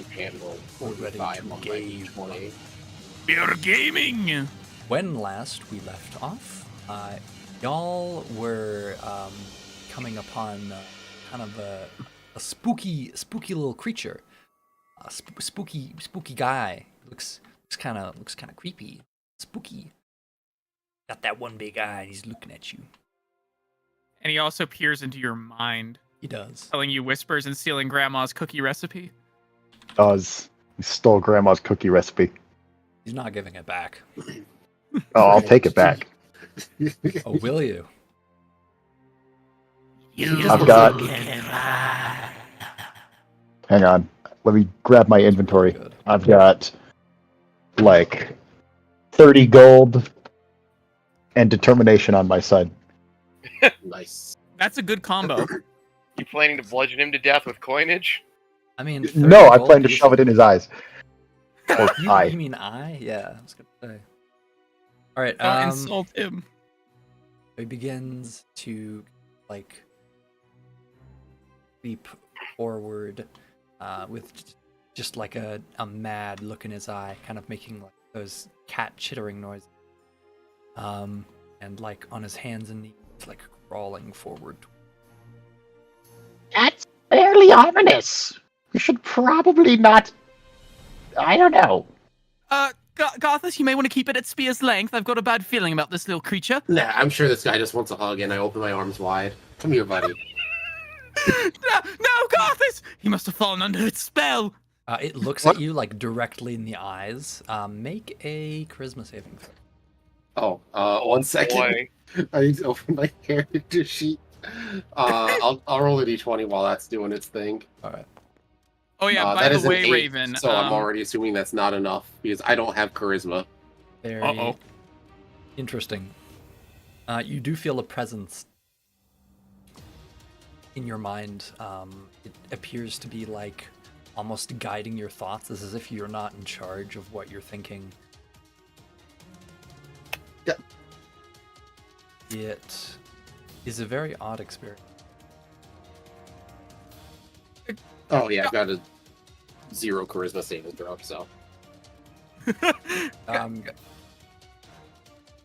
I channel We're ready 45 to on my game. D20. We're gaming! When last we left off, y'all were coming upon kind of a spooky little creature, a spooky guy. Looks kind of creepy, spooky. Got that one big eye, and he's looking at you. And he also peers into your mind, He does. telling you whispers and stealing Grandma's cookie recipe. Does. He stole Grandma's cookie recipe. He's not giving it back. Oh, I'll take it back. Oh, will you? I've got. Hang on. Let me grab my inventory. Good. I've got like 30 gold and determination on my side. Nice. That's a good combo. You planning to bludgeon him to death with coinage? I mean, No, 30 I gold plan to pieces- shove it in his eyes. Or You eye. mean eye? Yeah, I was gonna say. All right. Don't insult him. He begins to like leap forward with just like a mad look in his eye, kind of making like those cat chittering noises. And like on his hands and knees, like crawling forward. That's fairly ominous. We should probably not. I don't know. Garthus, you may want to keep it at spear's length. I've got a bad feeling about this little creature. Nah, I'm sure this guy just wants a hug, and I open my arms wide. Come here, buddy. No, Garthus! He must have fallen under its spell. It looks at you like directly in the eyes. Make a charisma saving throw. Oh, 1 second. Boy. I need to open my character sheet. I'll roll a d20 while that's doing its thing. All right. Oh yeah, by that the is an way, 8, Raven. So I'm already assuming that's not enough because I don't have charisma. Very Uh-oh. interesting. You do feel a presence in your mind. It appears to be like almost guiding your thoughts, as if you're not in charge of what you're thinking. Yeah. It is a very odd experience. Oh yeah, I've got a 0 charisma saving throw, so.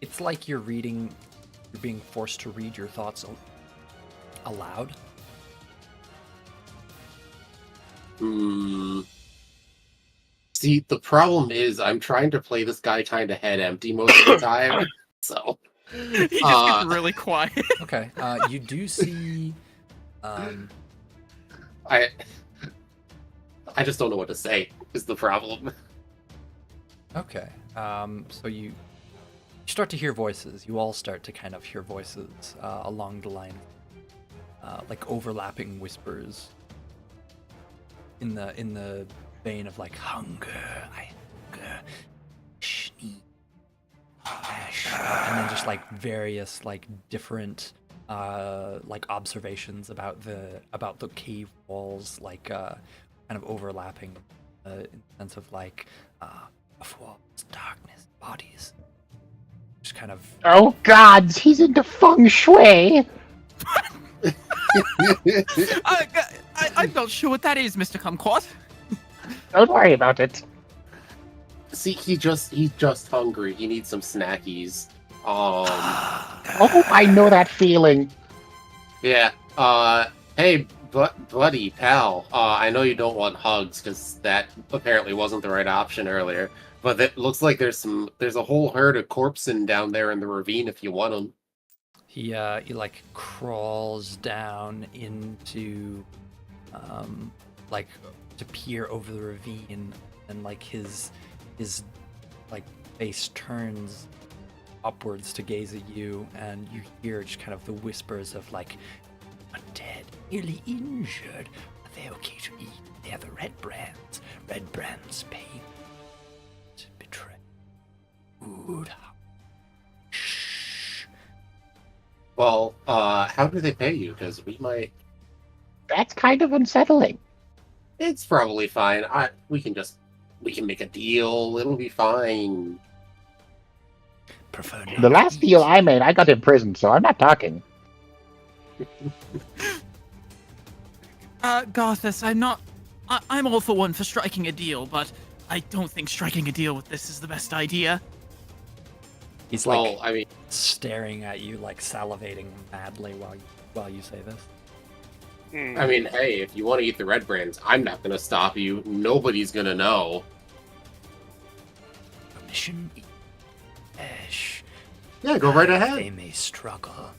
It's like you're being forced to read your thoughts aloud. See, the problem is I'm trying to play this guy kind of head empty most of the time, so. He just gets really quiet. Okay, you do see. I just don't know what to say, is the problem. Okay, so you start to hear voices. You all start to kind of hear voices along the line, like overlapping whispers. In the vein of like hunger, shni, and then just like various like different like observations about the cave walls, like kind of overlapping in the sense of like of walls, darkness, bodies, just kind of. Oh gods, he's into feng shui. I'm not sure what that is, Mr. Kumquat. Don't worry about it. See, he's just hungry. He needs some snackies. Oh, I know that feeling. Yeah. Hey, buddy, pal. I know you don't want hugs because that apparently wasn't the right option earlier. But it looks like there's a whole herd of corpsing down there in the ravine if you want them. He like crawls down into like to peer over the ravine, and like his like face turns upwards to gaze at you, and you hear just kind of the whispers of like undead, nearly injured, but they're okay to eat. They're the red brands. Red brands pain, betray. Good. Shh. Well, how do they pay you? Because we might. That's kind of unsettling. It's probably fine. We can make a deal. It'll be fine. Prefer The last deal I made, I got imprisoned, so I'm not talking. Garthus, I'm not I'm all for one for striking a deal, but I don't think striking a deal with this is the best idea. He's Well, like I mean, staring at you, like salivating madly while you say this. hey, if you want to eat the red brands, I'm not gonna stop you. Nobody's gonna know. Mission flesh. Yeah, go right They ahead. may struggle.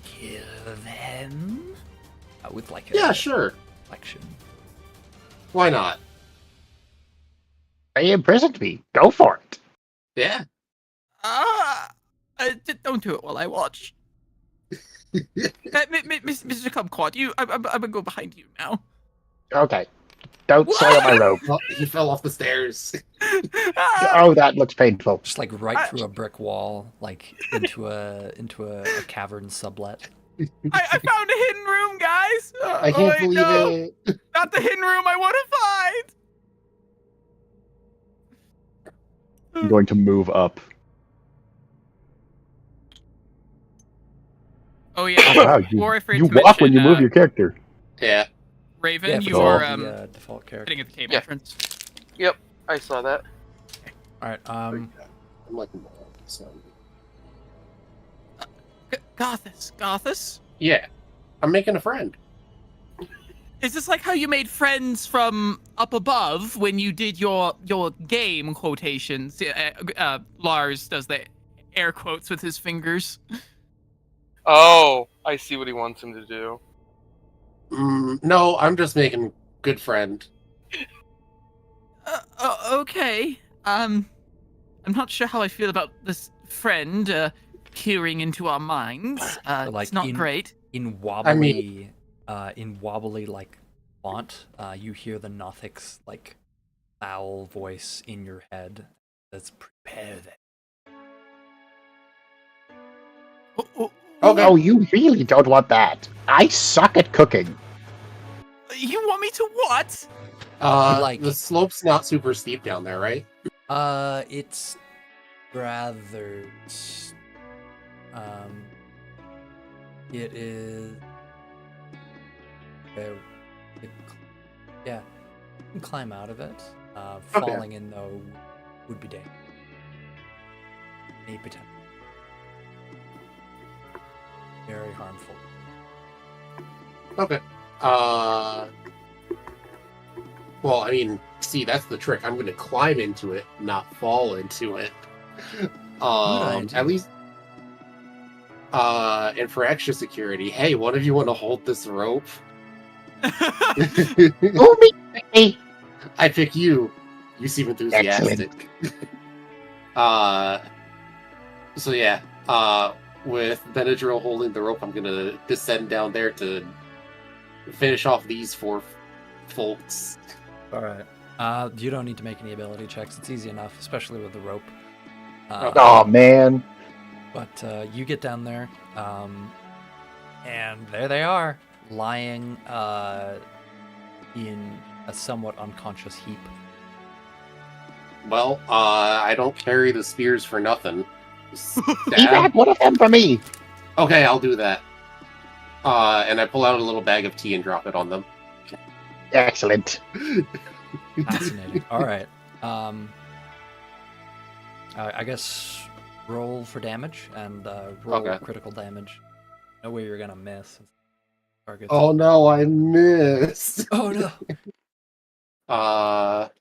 Kill them with like a Yeah, sure. reflection. Why not? They imprisoned me. Go for it. Yeah. Don't do it while I watch. Mr. Kumquat, I'm gonna go behind you now. Okay. Don't soil my robe. Oh, he fell off the stairs. Oh, that looks painful. Just like right through a brick wall, like into a cavern sublet. I found a hidden room, guys. I can't wait, believe no, it. not the hidden room I want to find. I'm going to move up. Oh yeah. Oh, wow, Or afraid you to walk when you mention, move your character. Yeah. Raven, Yeah, you for are the default character. sitting at the cave Yeah. entrance. Yep, I saw that. All right. I'm like, so. Gothus. Yeah. I'm making a friend. Is this like how you made friends from up above when you did your game quotations? Lars does the air quotes with his fingers. Oh, I see what he wants him to do. No, I'm just making good friend. Okay. I'm not sure how I feel about this friend peering into our minds. like It's not great. In wobbly, like font, you hear the Nothic's like foul voice in your head. That's prepare them. Okay. Oh, you really don't want that. I suck at cooking. You want me to what? like- the slope's not super steep down there, right? It's rather. It is. Yeah, you can climb out of it. Falling in though would be dangerous. May potential. Very harmful. Okay. Well, I mean, see, that's the trick. I'm going to climb into it, not fall into it. idea. At least. And for extra security, hey, one of you want to hold this rope? Oh, me. I pick you. You seem enthusiastic. So yeah, with Benadryl holding the rope, I'm gonna descend down there to finish off these four folks. All right. You don't need to make any ability checks. It's easy enough, especially with the rope. Oh, man. But you get down there, and there they are, lying in a somewhat unconscious heap. Well, I don't carry the spears for nothing. Evac one of them for me. Okay, I'll do that. And I pull out a little bag of tea and drop it on them. Excellent. Fascinating. All right. I guess roll for damage and roll Okay. critical damage. No way you're gonna miss. Targets. Oh no, I missed. Oh no.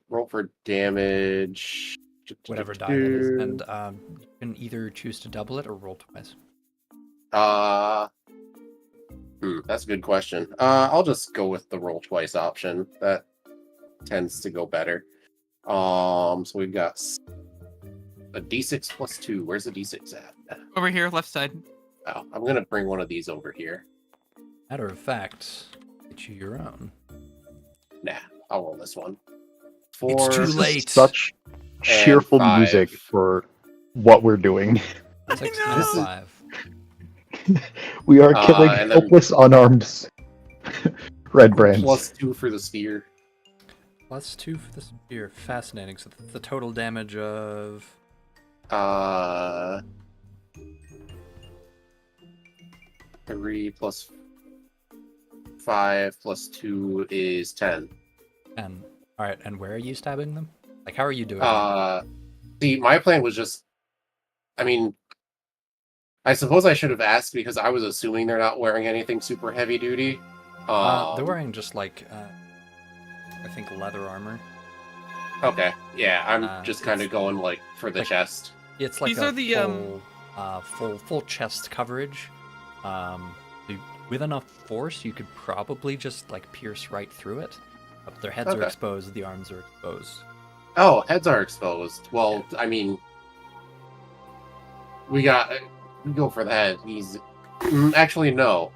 Roll for damage. Whatever die that is, and you can either choose to double it or roll twice. That's a good question. I'll just go with the roll twice option. That tends to go better. So we've got a d6 plus 2. Where's the d6 at? Over here, left side. Oh, I'm gonna bring one of these over here. Matter of fact, get you your own. Nah, I'll roll this one. It's 4. too This is late. Such cheerful 5. music for what we're doing. 6 know. and 5. We are killing and then- helpless, unarmed red brands. Plus 2 for the spear. Plus 2 for the spear. Fascinating. So the total damage of 3 plus 5 plus 2 is 10. And all right, and where are you stabbing them? Like, how are you doing? See, my plan was just, I mean, I suppose I should have asked because I was assuming they're not wearing anything super heavy duty. They're wearing just like, I think leather armor. Okay, yeah, I'm just kind it's of going like for the like- chest. It's like These a are the, full chest coverage. With enough force, you could probably just like pierce right through it. But their heads are Okay. exposed, the arms are exposed. Oh, heads are exposed. Well, I mean, we go for the head. Actually no,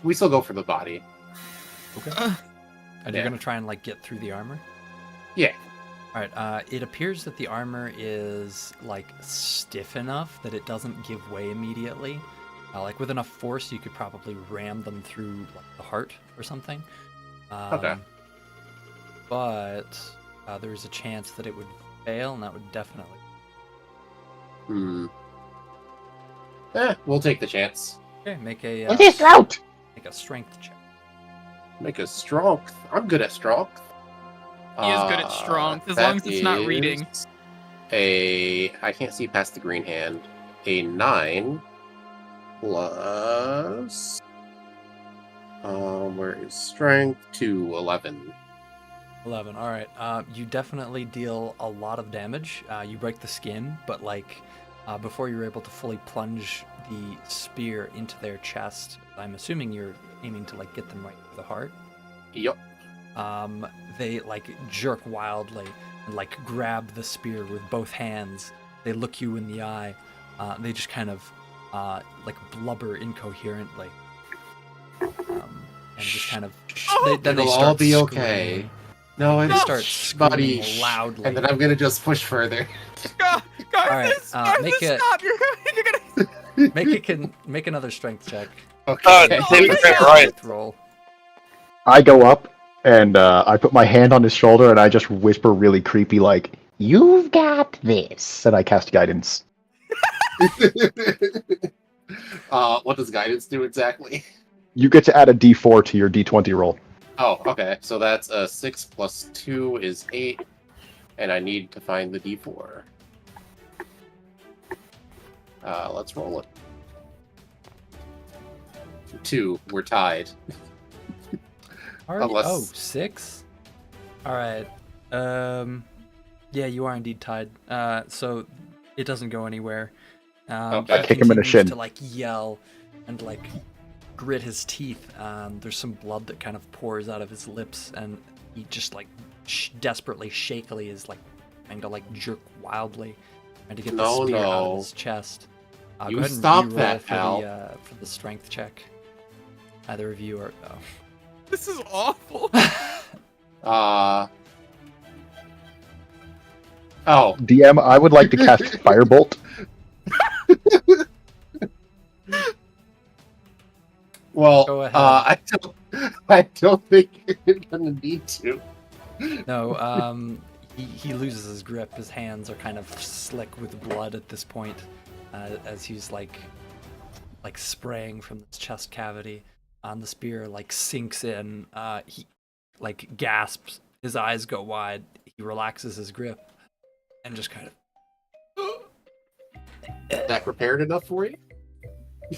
we still go for the body. Okay. Uh, And Yeah. you're gonna try and like get through the armor. Yeah. All right. It appears that the armor is like stiff enough that it doesn't give way immediately. Like with enough force, you could probably ram them through like the heart or something. Okay. But there's a chance that it would fail, and that would definitely. We'll take the chance. Okay, make a It is out. make a strength check. Make a strength. I'm good at strength. He is good at strength, as long as it's not reading. I can't see past the green hand. A 9 plus. Where is strength? To 11. 11. All right. You definitely deal a lot of damage. You break the skin, but like before you're able to fully plunge the spear into their chest, I'm assuming you're aiming to like get them right through the heart. Yup. They like jerk wildly and like grab the spear with both hands. They look you in the eye. They just kind of like blubber incoherently. And just kind of then they It'll start all be screaming. okay. No, They I start buddy, screaming loudly. and then I'm gonna just push further. Garthus, make Garthus, it- stop! You're gonna. Make another strength check. Okay. Take a bit right. Roll. I go up and I put my hand on his shoulder and I just whisper really creepy like, "You've got this." And I cast guidance. What does guidance do exactly? You get to add a D4 to your D20 roll. Oh, okay. So that's 6 plus 2 is 8, and I need to find the D4. Let's roll it. 2. We're tied. Already? Unless- Oh, 6? All right. Yeah, you are indeed tied. So it doesn't go anywhere. Okay. He Kick him in the continues shin. to like yell and like grit his teeth. There's some blood that kind of pours out of his lips, and he just like desperately, shakily is like trying to like jerk wildly, trying to get the No, spear out no. of his chest. You go ahead and stop re-roll that, for pal. for the strength check. Either of you are. Oh. This is awful. Oh, DM, I would like to cast Firebolt. well, Go ahead. I don't think you're gonna need to. No, he loses his grip. His hands are kind of slick with blood at this point, as he's like spraying from this chest cavity. The spear like sinks in. He like gasps. His eyes go wide. He relaxes his grip, and just kind of Is that prepared enough for you?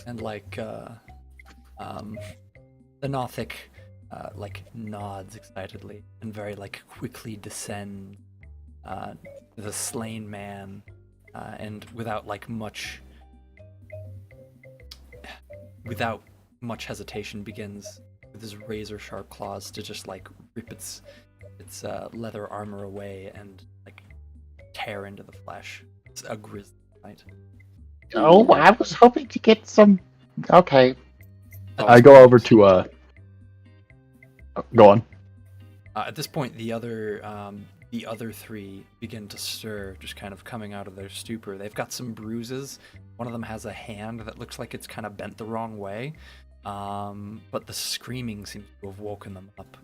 and like the Nothic like nods excitedly and very like quickly descends the slain man and without much hesitation begins with his razor sharp claws to just like rip its leather armor away and like tear into the flesh. It's a grisly sight. Oh, I was hoping to get some. Okay. I go over to go on. At this point, the other three begin to stir, just kind of coming out of their stupor. They've got some bruises. One of them has a hand that looks like it's kind of bent the wrong way, but the screaming seems to have woken them up.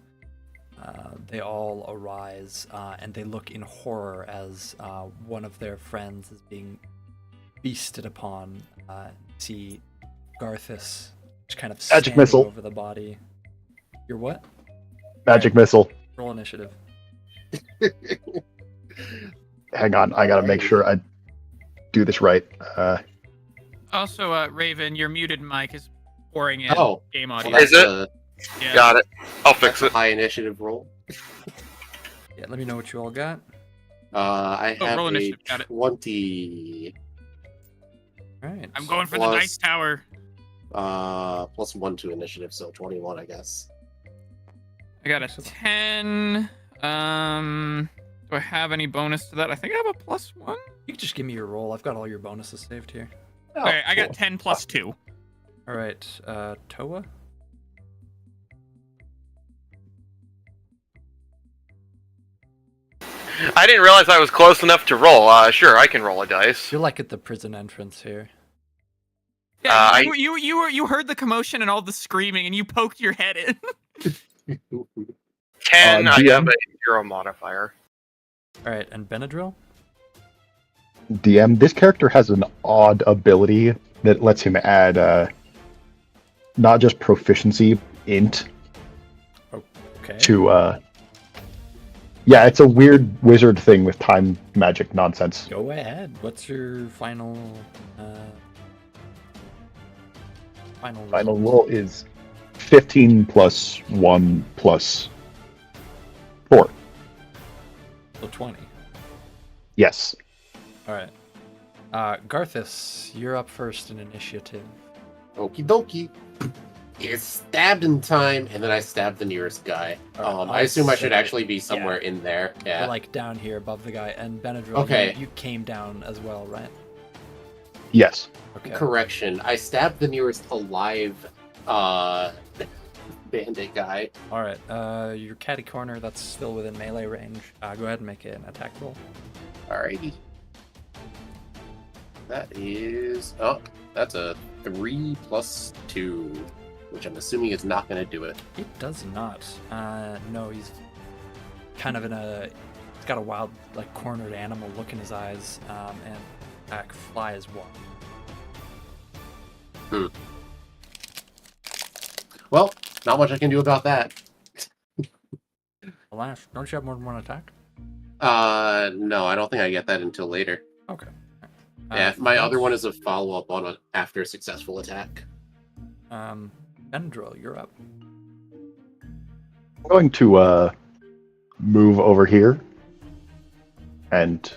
They all arise, and they look in horror as one of their friends is being feasted upon. See Garthus just kind of Magic standing missile. over the body. Your what? Magic missile. Roll initiative. Hang on, I gotta make sure I do this right. Also, Raven, your muted mic is pouring in Oh, game well, audio. that's Is it? a, Yeah. Got it. I'll that's fix a it. high initiative roll. Yeah, let me know what you all got. I Oh, have roll a initiative, got it. 20. All right. I'm going for Plus- the dice tower. Plus 1 to initiative, so 21, I guess. I got a 10. Do I have any bonus to that? I think I have a +1. You can just give me your roll. I've got all your bonuses saved here. Oh, Okay, I got cool. 10 plus 2. All right, Toa. I didn't realize I was close enough to roll. Sure, I can roll a dice. You're like at the prison entrance here. Yeah, I- you heard the commotion and all the screaming, and you poked your head in. 10, I DM? have a 0 modifier. All right, and Benadryl. DM, this character has an odd ability that lets him add not just proficiency, int, Okay. to yeah, it's a weird wizard thing with time magic nonsense. Go ahead. What's your final? Final roll is 15 plus 1 plus 4. So 20. Yes. All right. Garthus, you're up first in initiative. Okie dokie. It's stabbed in time, and then I stabbed the nearest guy. I assume I should actually be somewhere in there. Yeah. You're like down here above the guy, and Benadryl. Okay. You came down as well, right? Yes. Okay. Correction. I stabbed the nearest alive bandit guy. All right. Your catty corner. That's still within melee range. Go ahead and make an attack roll. Alrighty. That is... Oh, that's a 3 plus 2, which I'm assuming is not going to do it. It does not. No, he's kind of in a. He's got a wild, like cornered animal look in his eyes, and attack flies one. Well, not much I can do about that. Alas, don't you have more than one attack? No, I don't think I get that until later. Okay. Yeah, my other one is a follow-up on after a successful attack. Benadryl, you're up. I'm going to move over here and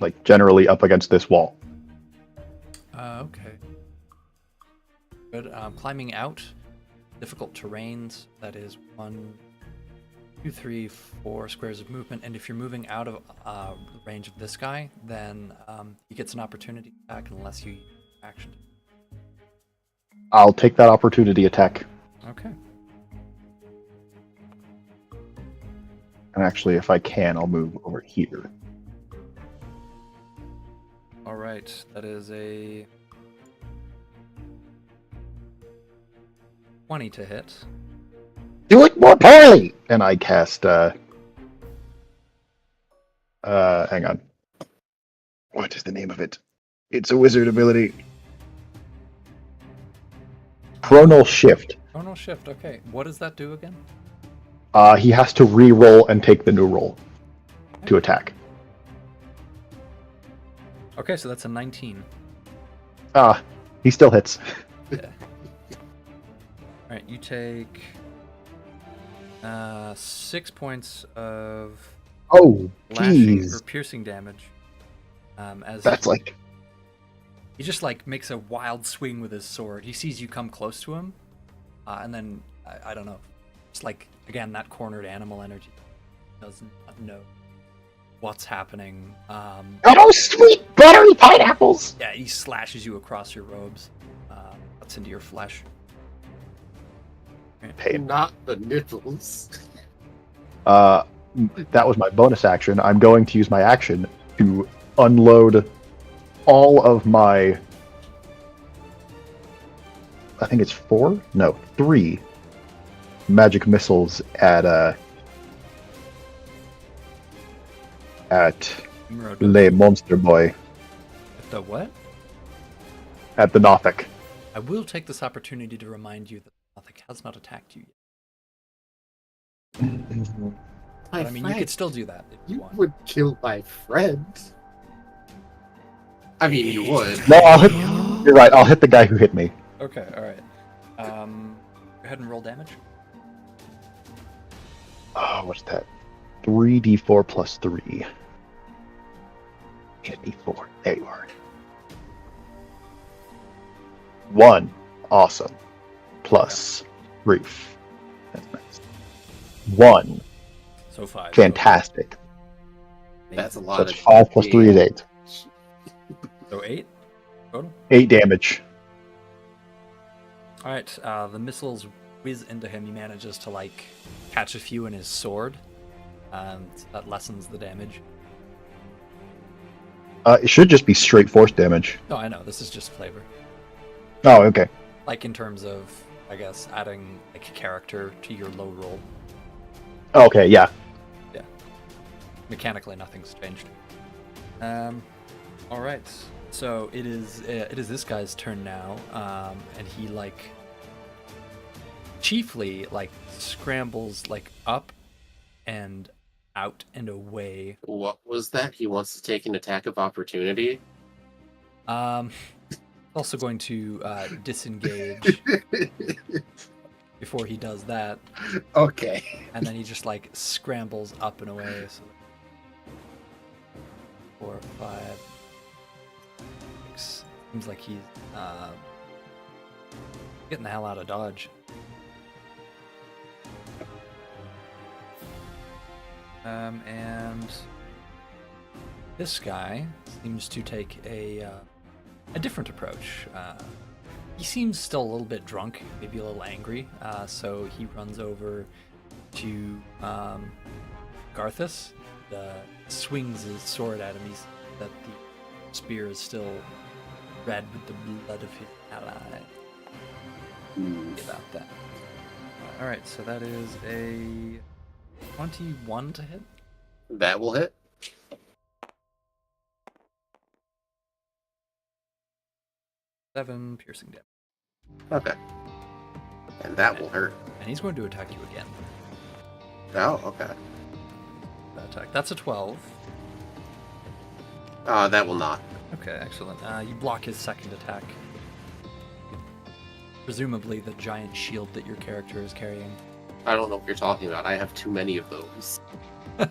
like generally up against this wall. Okay. Good. Climbing out, difficult terrains. That is 1, 2, 3, 4 squares of movement. And if you're moving out of the range of this guy, then he gets an opportunity attack unless you use action. I'll take that opportunity attack. Okay. And actually, if I can, I'll move over here. All right. That is a 20 to hit. Do it more poorly! And I cast, hang on. What is the name of it? It's a wizard ability. Chronal Shift. Oh no, shift. Okay. What does that do again? He has to re-roll and take the new roll to attack. Okay, so that's a 19. He still hits. Yeah. All right, you take 6 points of Oh, lashing jeez. or piercing damage. As That's like... he just like makes a wild swing with his sword. He sees you come close to him, and then I don't know, it's like again that cornered animal energy does not know what's happening. Oh, sweet buttery pineapples! Yeah, he slashes you across your robes, cuts into your flesh. Pain. Not the nipples. That was my bonus action. I'm going to use my action to unload all of my... I think it's 4? No, 3 magic missiles at Le Monster Boy, The what? at the Nothic. I will take this opportunity to remind you that Nothic has not attacked you yet. But I mean, you could still do that if you You want. would kill my friend. I mean, you would. No, I'll hit. You're right. I'll hit the guy who hit me. Okay, all right. Go ahead and roll damage. Oh, what's that? 3d4 plus 3. 8d4. There you are. 1. Awesome. Plus grief. That's nice. 1. So 5. Fantastic. That's a So lot it's of 5 plus 3 is 8. So 8 total. 8 damage. All right. The missiles whiz into him. He manages to like catch a few in his sword. So that lessens the damage. It should just be straight force damage. No, I know. This is just flavor. Oh, okay. Like in terms of, I guess, adding like character to your low roll. Okay, yeah. Mechanically, nothing's changed. All right. So it is this guy's turn now, and he like chiefly like scrambles like up and out and away. What was that? He wants to take an attack of opportunity? Also going to disengage before he does that, Okay. and then he just like scrambles up and away. So 4, 5, 6. Seems like he's getting the hell out of Dodge. And this guy seems to take a different approach. He seems still a little bit drunk, maybe a little angry. So he runs over to Garthus, swings his sword at him. He's that the spear is still red with the blood of his ally. About that. All right, so that is a 21 to hit. That will hit. 7 piercing damage. Okay. And that will hurt. And he's going to attack you again. Oh, okay. That attack. That's a 12. That will not. Okay, excellent. You block his second attack. Presumably the giant shield that your character is carrying. I don't know what you're talking about. I have too many of those. A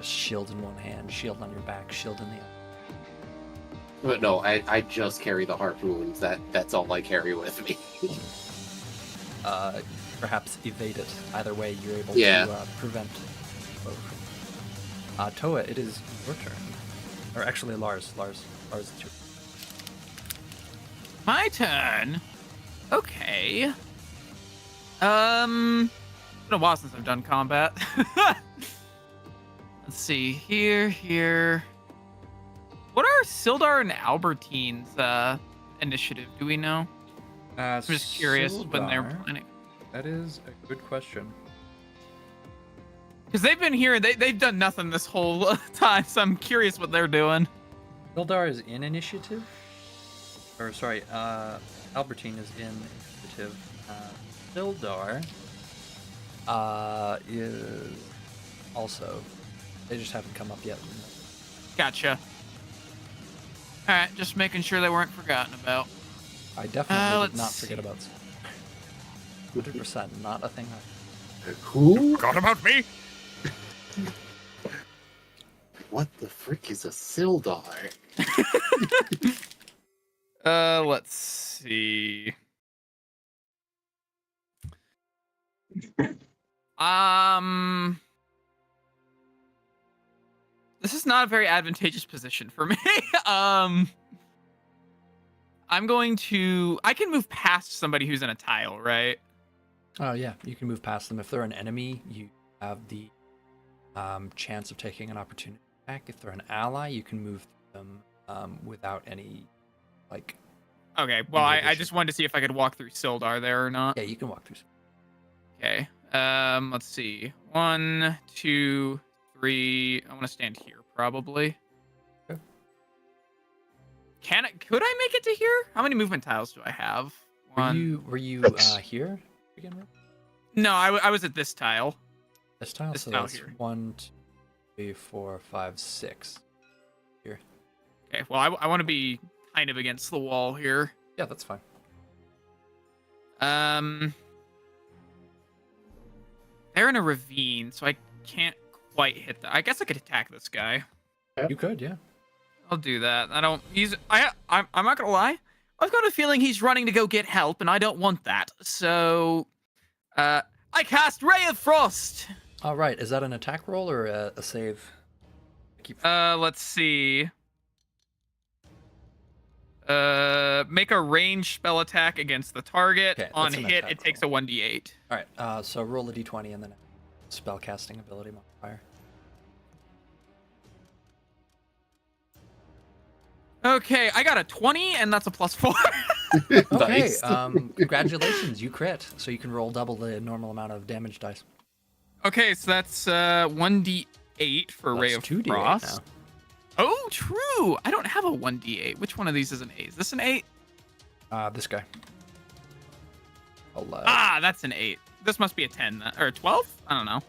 shield in one hand, shield on your back, shield in the other. But no, I just carry the harpoons. That's all I carry with me. Perhaps evade it. Either way, you're able Yeah. to prevent both. Toa, it is your turn. Or actually, Lars, it's your My turn. Okay. It's been a while since I've done combat. Let's see. Here. What are Sildar and Albertine's initiative? Do we know? I'm just curious when they're planning. That is a good question. Because they've been here, they've done nothing this whole time, so I'm curious what they're doing. Sildar is in initiative. Or sorry, Albertine is in initiative. Sildar is also. They just haven't come up yet. Gotcha. Alright, just making sure they weren't forgotten about. I definitely did let's not see. forget about 100% not a thing. Who? Forgot about me? What the frick is a Sildar? Let's see. This is not a very advantageous position for me. I can move past somebody who's in a tile, right? Oh yeah, you can move past them. If they're an enemy, you have the chance of taking an opportunity attack. If they're an ally, you can move them without any, like... Okay, well, I just wanted to see if I could walk through Sildar there or not. Yeah, you can walk through. Okay, let's see. 1, 2, 3. I want to stand here, probably. Okay. Could I make it to here? How many movement tiles do I have? Were you here to begin with? No, I was at this tile. This tile, This so tile that's here. 1, 2, 3, 4, 5, 6. Here. Okay, well, I want to be kind of against the wall here. Yeah, that's fine. They're in a ravine, so I can't quite hit that. I guess I could attack this guy. You could, yeah. I'll do that. I don't. I'm not gonna lie. I've got a feeling he's running to go get help, and I don't want that. So, I cast Ray of Frost. All right, is that an attack roll or a save? Let's see. Make a ranged spell attack against the target. Okay, On that's an hit, attack it takes roll. a 1d8. All right, so roll a d20 and then a spell casting ability modifier. Okay, I got a 20, and that's a +4. Okay, Nice. congratulations, you crit. So you can roll double the normal amount of damage dice. Okay, so that's 1d8 for Ray of That's 2d8 Frost. Oh, true. I don't have a 1d8. Which one of these is an 8? Is this an 8? now. This guy. That's an 8. This must be a 10 then, or 12? I don't know.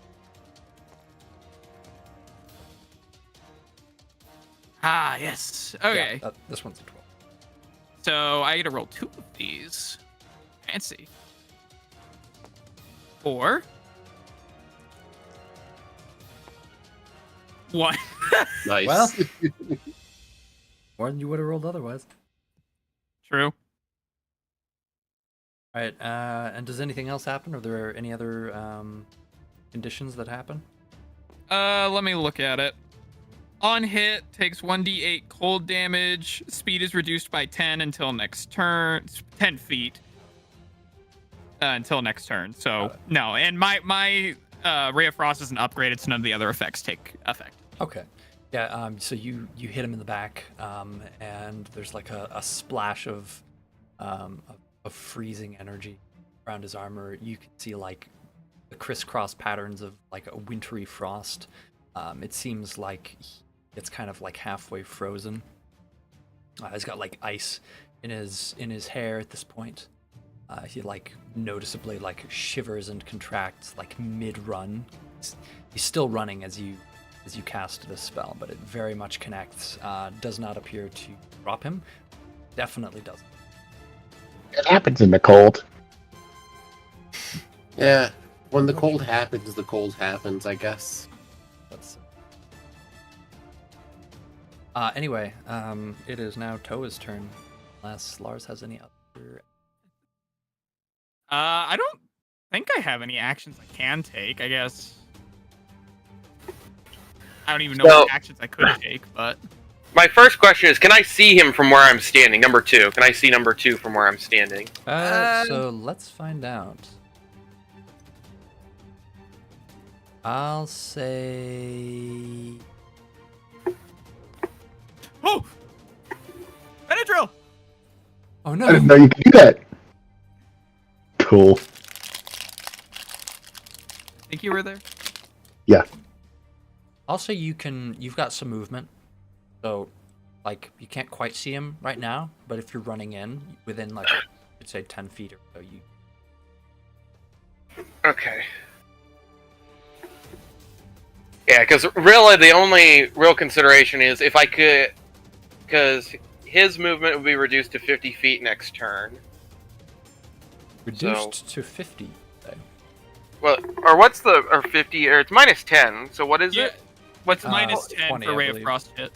Yes. Okay. Yeah, this one's a 12. So I get to roll 2 of these. Fancy. 4. 1. Nice. Well. More than you would have rolled otherwise. True. All right, and does anything else happen? Are there any other conditions that happen? Let me look at it. On hit, takes 1d8 cold damage. Speed is reduced by 10 until next turn. 10 feet. Until next turn. So, no. And my Ray of Frost isn't upgraded, so none of the other effects take effect. Okay. Yeah, so you hit him in the back, and there's like a splash of freezing energy around his armor. You can see like the crisscross patterns of like a wintry frost. It seems like it's kind of like halfway frozen. He's got like ice in his hair at this point. He like noticeably like shivers and contracts like mid-run. He's still running as you cast this spell, but it very much connects. Does not appear to drop him. Definitely doesn't. It happens in the cold. Yeah. When the cold happens, I guess. That's anyway, it is now Toa's turn. Unless Lars has any other. I don't think I have any actions I can take, I guess. I don't even know what actions I could take, but... My first question is, can I see him from where I'm standing? Number 2. Can I see number 2 from where I'm standing? So let's find out. I'll say... Oh! Benadryl! Oh I no! didn't know you could do that. Cool. Think you were there? Yeah. I'll say you've got some movement. So, like, you can't quite see him right now, but if you're running in, within, like, I'd say 10 feet or so, you... Okay. Yeah, because really the only real consideration is if I could... Because his movement would be reduced to 50 feet next turn. Reduced to 50. Well, or what's the... Or 50... Or it's minus 10, so what is it? What's minus 10 20, for I Ray of believe. Frost hit?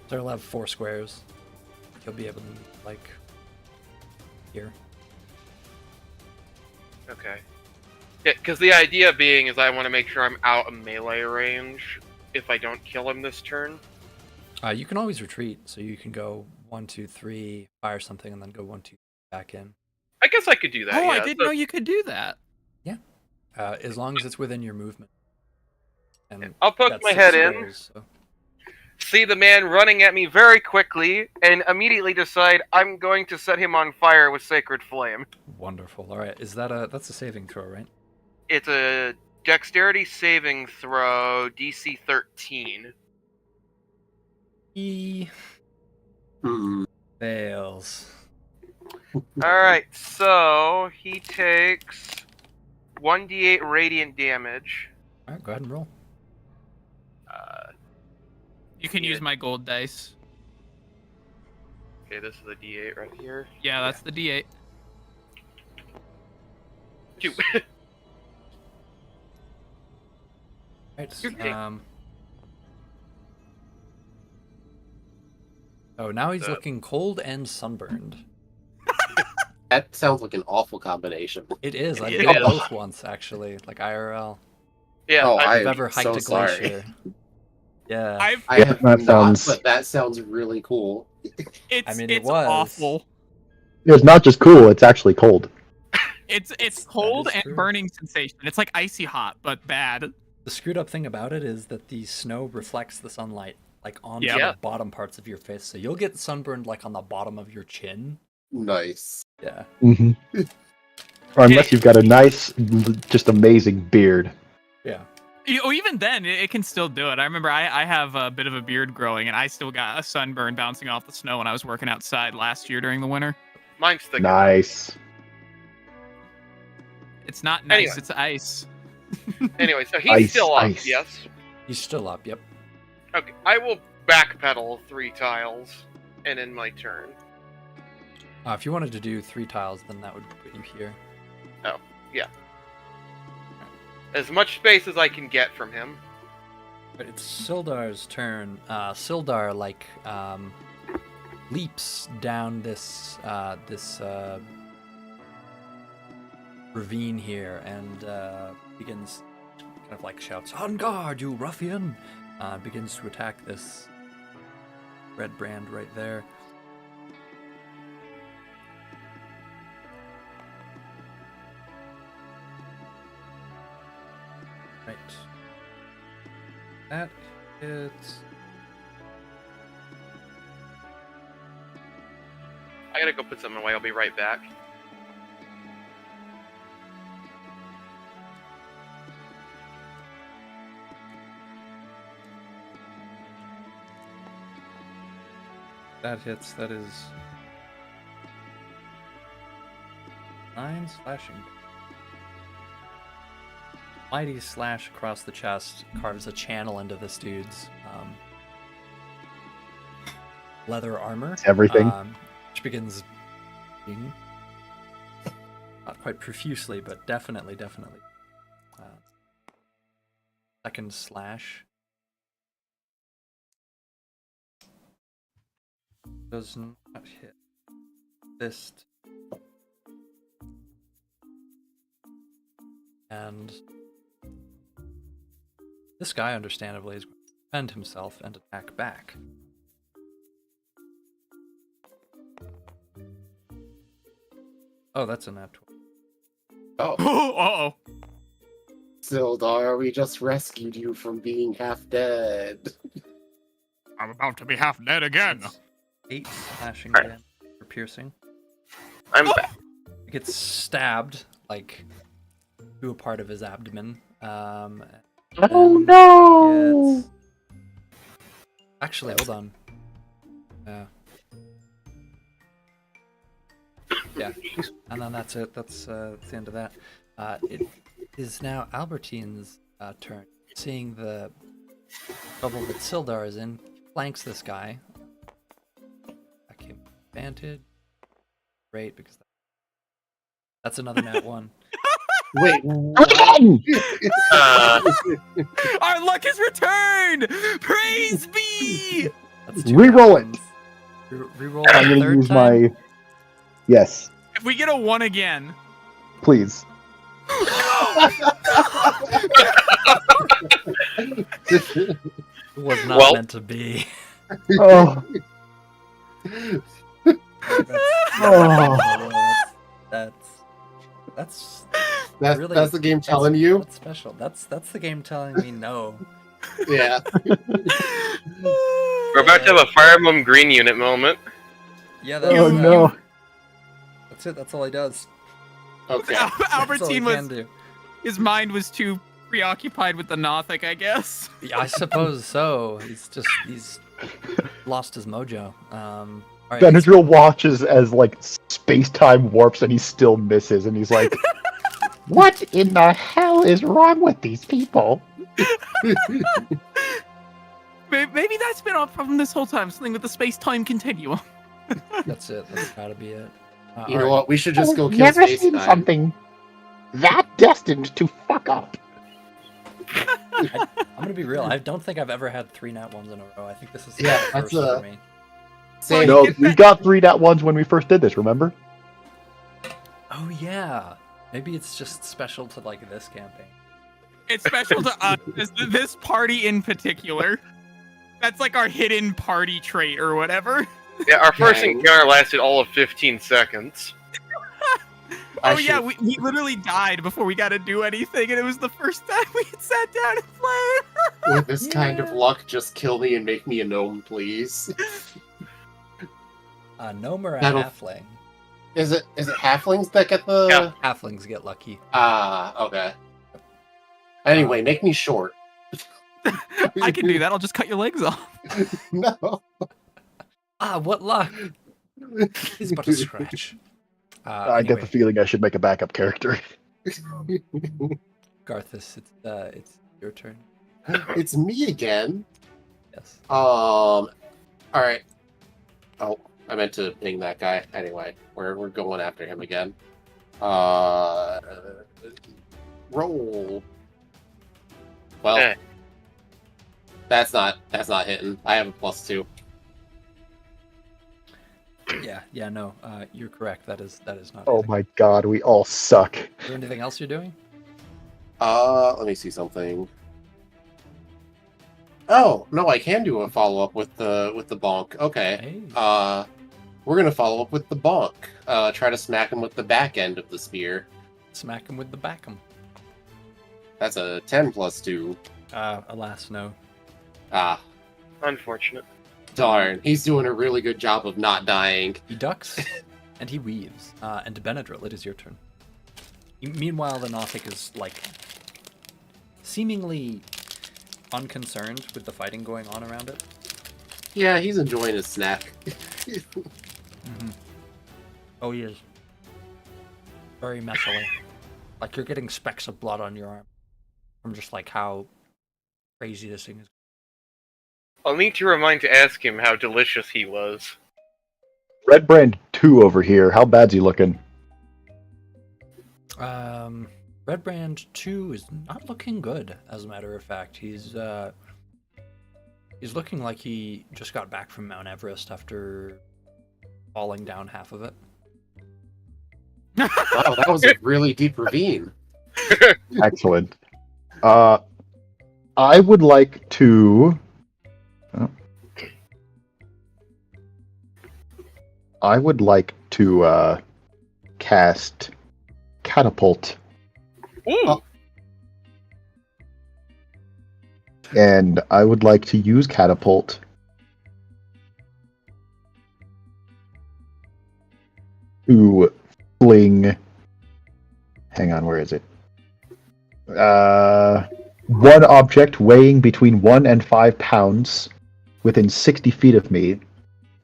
So he'll have 4 squares. He'll be able to, like, here. Okay. Yeah, because the idea being is I want to make sure I'm out of melee range if I don't kill him this turn. You can always retreat, so you can go 1, 2, 3, fire something, and then go 1, 2, back in. I guess I could do that. Oh, yeah, I didn't know you could do that. As long as it's within your movement. And I'll poke that's my 6 head in. squares, so. See the man running at me very quickly, and immediately decide I'm going to set him on fire with Sacred Flame. Wonderful. All right, that's a saving throw, right? It's a Dexterity saving throw, DC 13. He Hmm. fails. Alright, so he takes 1d8 radiant damage. All right, go ahead and roll. You can use my gold dice. Okay, this is the d8 right here. Yeah, that's the D8. 2. Right. Okay. Oh, now he's looking cold and sunburned. That sounds like an awful combination. It is. I It did is. both once, actually. Like IRL. Yeah, Oh, If you've I'm ever hiked so a sorry. glacier. Yeah. I have that not, sounds- but that sounds really cool. It's I mean, it it's was. awful. It's not just cool; it's actually cold. It's cold is and true. burning sensation. It's like icy hot, but bad. The screwed up thing about it is that the snow reflects the sunlight like onto Yeah. the bottom parts of your face, so you'll get sunburned like on the bottom of your chin. Nice. Yeah. Mm-hmm. Or unless you've got a nice, just amazing beard. Yeah. Even then, it can still do it. I remember I have a bit of a beard growing, and I still got a sunburn bouncing off the snow when I was working outside last year during the winter. mine's thicker. Nice. It's not nice. Anyway. It's ice. Anyway, so he's Ice, still up, ice. yes? He's still up, yep. Okay, I will backpedal 3 tiles and end my turn. If you wanted to do 3 tiles, then that would put you here. As much space as I can get from him. But it's Sildar's turn. Sildar leaps down this ravine here and begins kind of like shouts, "On guard, you ruffian!" Begins to attack this red brand right there. Right. That hits. I gotta go put something away, I'll be right back. That hits. That is 9 slashing. Mighty slash across the chest carves a channel into this dude's leather armor. Everything. Which begins being not quite profusely, but definitely. Second slash does not hit. Fist. And this guy, understandably, is going to defend himself and attack back. Oh, that's a nat 20. Oh, Uh-oh. Sildar, we just rescued you from being half dead. I'm about to be half dead again. That's 8 slashing Alright. damage for piercing. I'm back. He gets stabbed, like, to a part of his abdomen. Oh and no! gets- Actually, hold on. Yeah, and then that's it. That's the end of that. It is now Albertine's turn. Seeing the trouble that Sildar is in, he flanks this guy. I came advantage. Great, because that's another nat 1. Wait, Again! Our luck has returned! Praise be! That's 2 Reroll nat it. ones. Reroll I'm a gonna third use time. my. Yes, If we get a 1 again. please. It was not Well- meant to be. Oh, That's that's, really, that's the game telling you? That's special. That's the game telling me no. Yeah. We're about to have a Fire Emblem Green Unit moment. Yeah, that's, oh no! That's it. That's all he does. Okay. That's all he Albertine can was do. his mind was too preoccupied with the Nothic, I guess. Yeah, I suppose so. He's lost his mojo. All right, Benadryl watches as like space-time warps and he still misses, and he's like, What in the hell is wrong with these people? Maybe that's been our problem this whole time. Something with the space-time continuum. That's it. That's gotta be it. You know what? We should just go I've kill never space seen time. something that destined to fuck up. I'm gonna be real. I don't think I've ever had 3 nat 1s in a row. I think this is Yeah, the that's first for me. Same. No, we got 3 nat ones when we first did this, remember? Oh yeah. Maybe it's just special to like this campaign. It's special to us, this party in particular. That's like our hidden party trait or whatever. Yeah, our first Dang. encounter lasted all of 15 seconds. Oh yeah, we literally died before we got to do anything, and it was the first time we had sat down and played. With this kind of luck, just kill me and make me a gnome, please. A gnome or a That'll- halfling? Is it halflings that get the? Yeah. Halflings get lucky. Okay. Anyway, make me short. I can do that. I'll just cut your legs off. No. Ah, what luck! It's but a scratch. I get the feeling I should make a backup character. Garthus, it's your turn. It's me again. Yes. All right. Oh, I meant to ping that guy. Anyway, we're going after him again. Roll. Well, Eh. that's not hitting. I have a +2. Yeah, no. You're correct. That is not. Oh hitting. my god, we all suck. Is there anything else you're doing? Let me see something. Oh no, I can do a follow up with the bonk. Okay. Hey. We're gonna follow up with the bonk. Try to smack him with the back end of the spear. Smack him with the backham. That's a 10 +2. Alas, no. Ah, Unfortunate. darn. He's doing a really good job of not dying. He ducks and he weaves. And Benadryl, it is your turn. Meanwhile, the Nothic is like seemingly unconcerned with the fighting going on around it. Yeah, he's enjoying his snack. Oh, he is. Very messily. Like you're getting specks of blood on your arm from just like how crazy this thing is. I'll need to remind to ask him how delicious he was. Red Brand 2 over here. How bad's he looking? Red Brand 2 is not looking good, as a matter of fact. He's looking like he just got back from Mount Everest after falling down half of it. Wow, that was a really deep ravine. Excellent. I would like to. I would like to cast Catapult, Ooh! and I would like to use Catapult to fling. Hang on, where is it? One object weighing between 1 and 5 pounds within 60 feet of me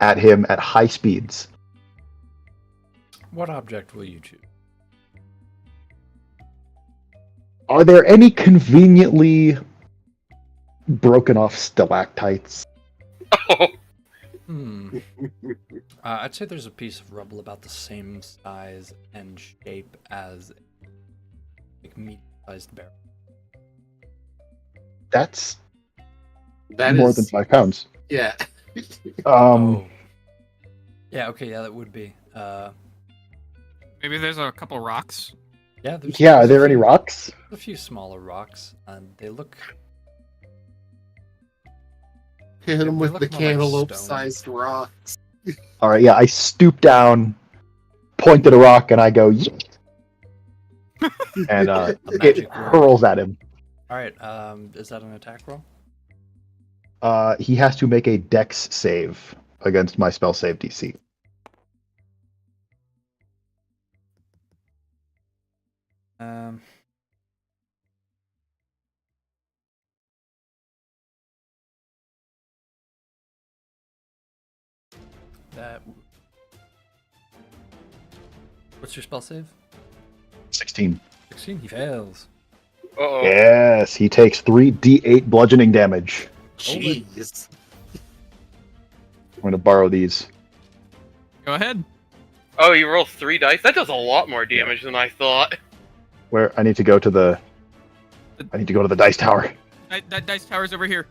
at him at high speeds. What object will you choose? Are there any conveniently broken off stalactites? Oh, I'd say there's a piece of rubble about the same size and shape as like medium-sized barrel. That's That more is than 5 pounds. Yeah. Yeah, okay, yeah, that would be. Maybe there's a couple rocks. Yeah, there's Yeah, are there's there a any few- rocks? A few smaller rocks, and they look. Hit him They with look the more like cantaloupe-sized rocks. All right, yeah, I stoop down, point at a rock, and I go, "Yeet," and A it magic word. hurls at him. All right, is that an attack roll? He has to make a Dex save against my spell save DC. That. What's your spell save? 16. 16. He fails. Uh-oh. Yes, he takes 3d8 bludgeoning damage. Jeez. I'm going to borrow these. Go ahead. Oh, you roll 3 dice? That does a lot more damage than I thought. Where I need to go to the dice tower. That dice tower's over here.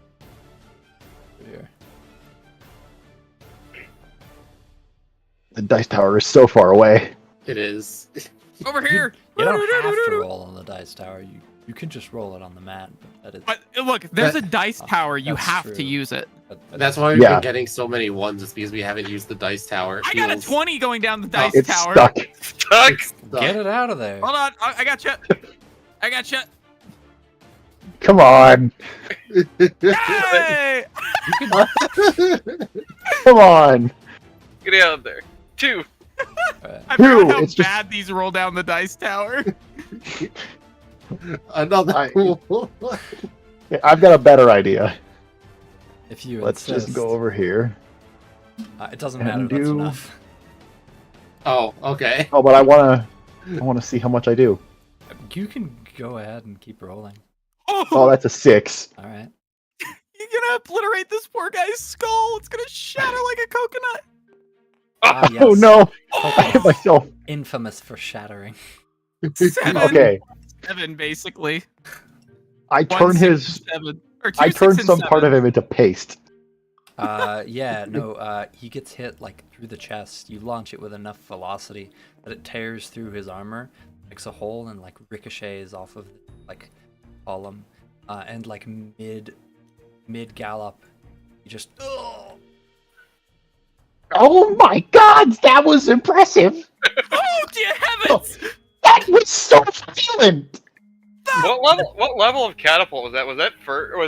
Here. The dice tower is so far away. It is. Over here. You don't have to roll on the dice tower. You can just roll it on the mat. But look, if there's a dice tower, you That's have true. to use it. That's why we've Yeah. been getting so many ones. It's because we haven't used the dice tower. It I got a feels 20 going down the dice It's tower. stuck. Stuck! stuck. Get it out of there. Hold on, I got you. I got you. Come on. Yay! Come on. Get out of there. 2. I Phew, forgot how it's just- bad these roll down the dice tower. Another I- cool. Yeah, I've got a better idea. If you Let's insist. just go over here. It doesn't and matter. That's do- enough. Oh, okay. Oh, but I wanna see how much I do. You can go ahead and keep rolling. Oh, that's a 6. All right. You're gonna obliterate this poor guy's skull. It's gonna shatter like a coconut. Ah, yes. Oh no! I hit myself. Infamous for shattering. 7. Okay, 7, basically. I 1, turn 6, his. 7. Or 2, I 6, turn and some 7. part of him into paste. Yeah, no, he gets hit like through the chest. You launch it with enough velocity that it tears through his armor, makes a hole, and like ricochets off of like column. And like mid gallop, you just Oh my god, that was impressive! Oh, dear heavens! That was so violent! What level of catapult was that? Was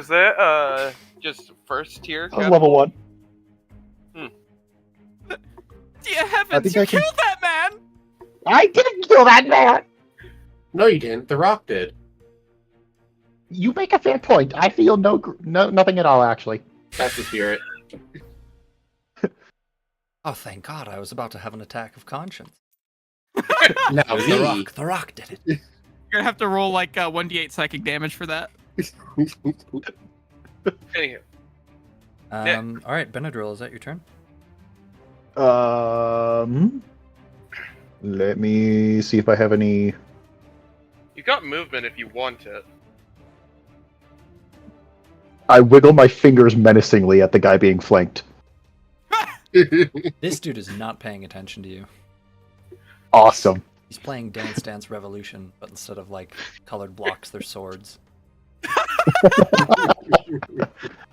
that just first tier? I was level 1. Dear heavens, think you I can- killed that man! I didn't kill that man! No, you didn't. The Rock did. You make a fair point. I feel nothing at all, actually. That's the spirit. oh, thank God! I was about to have an attack of conscience. No, It was me. The Rock did it. You're gonna have to roll like 1d8 psychic damage for that. Anywho. All right, Benadryl, is that your turn? Let me see if I have any. You got movement if you want it. I wiggle my fingers menacingly at the guy being flanked. This dude is not paying attention to you. Awesome. He's playing Dance Dance Revolution, but instead of like colored blocks, they're swords.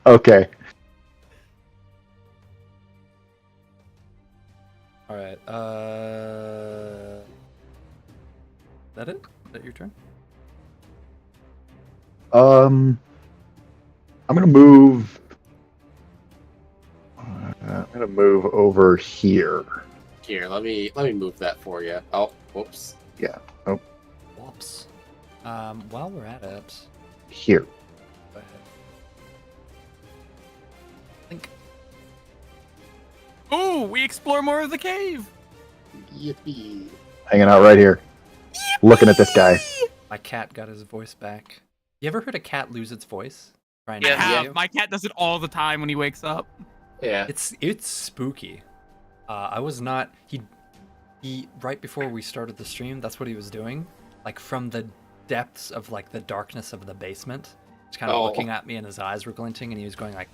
Okay. All right. That it? Is that your turn? I'm gonna move. I'm gonna move over here. Here, let me move that for you. Oh, whoops. Whoops. While we're at it, Here. go ahead. Think. Ooh, we explore more of the cave. Yippee. Hanging out right here. Looking at this guy. My cat got his voice back. You ever heard a cat lose its voice? Trying Yeah, I to have. you? My cat does it all the time when he wakes up. Yeah. It's spooky. I was not he right before we started the stream, that's what he was doing. Like from the depths of like the darkness of the basement. Just kind of Oh. looking at me and his eyes were glinting and he was going like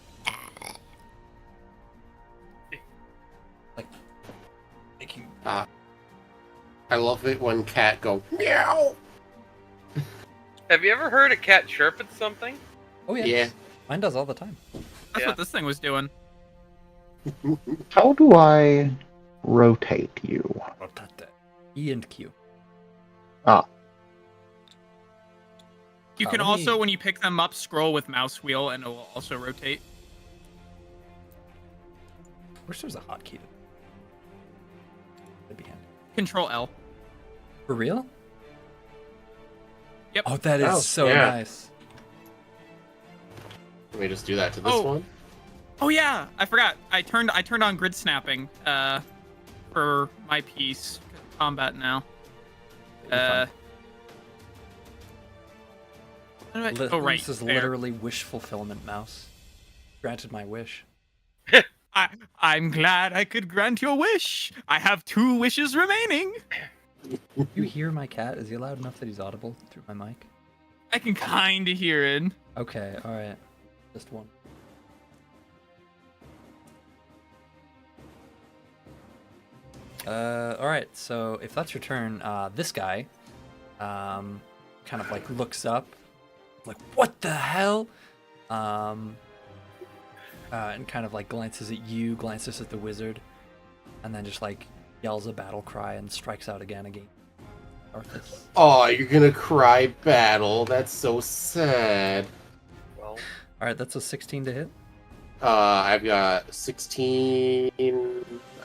making I love it when cat go meow. Have you ever heard a cat chirp at something? Oh yeah. Yeah. Mine does all the time. That's Yeah. what this thing was doing. How do I rotate you? Rotate. E and Q. You can let also, me- when you pick them up, scroll with mouse wheel and it will also rotate. Wish there's a hotkey. That'd be handy. Control L. For real? Yep. Oh, that is Oh, so yeah. nice. Let me just do that to this Oh. one. Oh yeah, I forgot. I turned on grid snapping for my piece. Combat now. You're fine. Oh, right. This is fair. literally wish fulfillment, mouse. Granted my wish. I'm glad I could grant your wish. I have 2 wishes remaining. You hear my cat? Is he loud enough that he's audible through my mic? I can kind of hear it. Okay, alright. Just one. Alright, so if that's your turn, this guy, kind of like looks up, like, what the hell? And kind of like glances at you, glances at the wizard, and then just like yells a battle cry and strikes out again. Arthas. Oh, you're gonna cry battle. That's so sad. Well, Alright, that's a 16 to hit. I've got 16,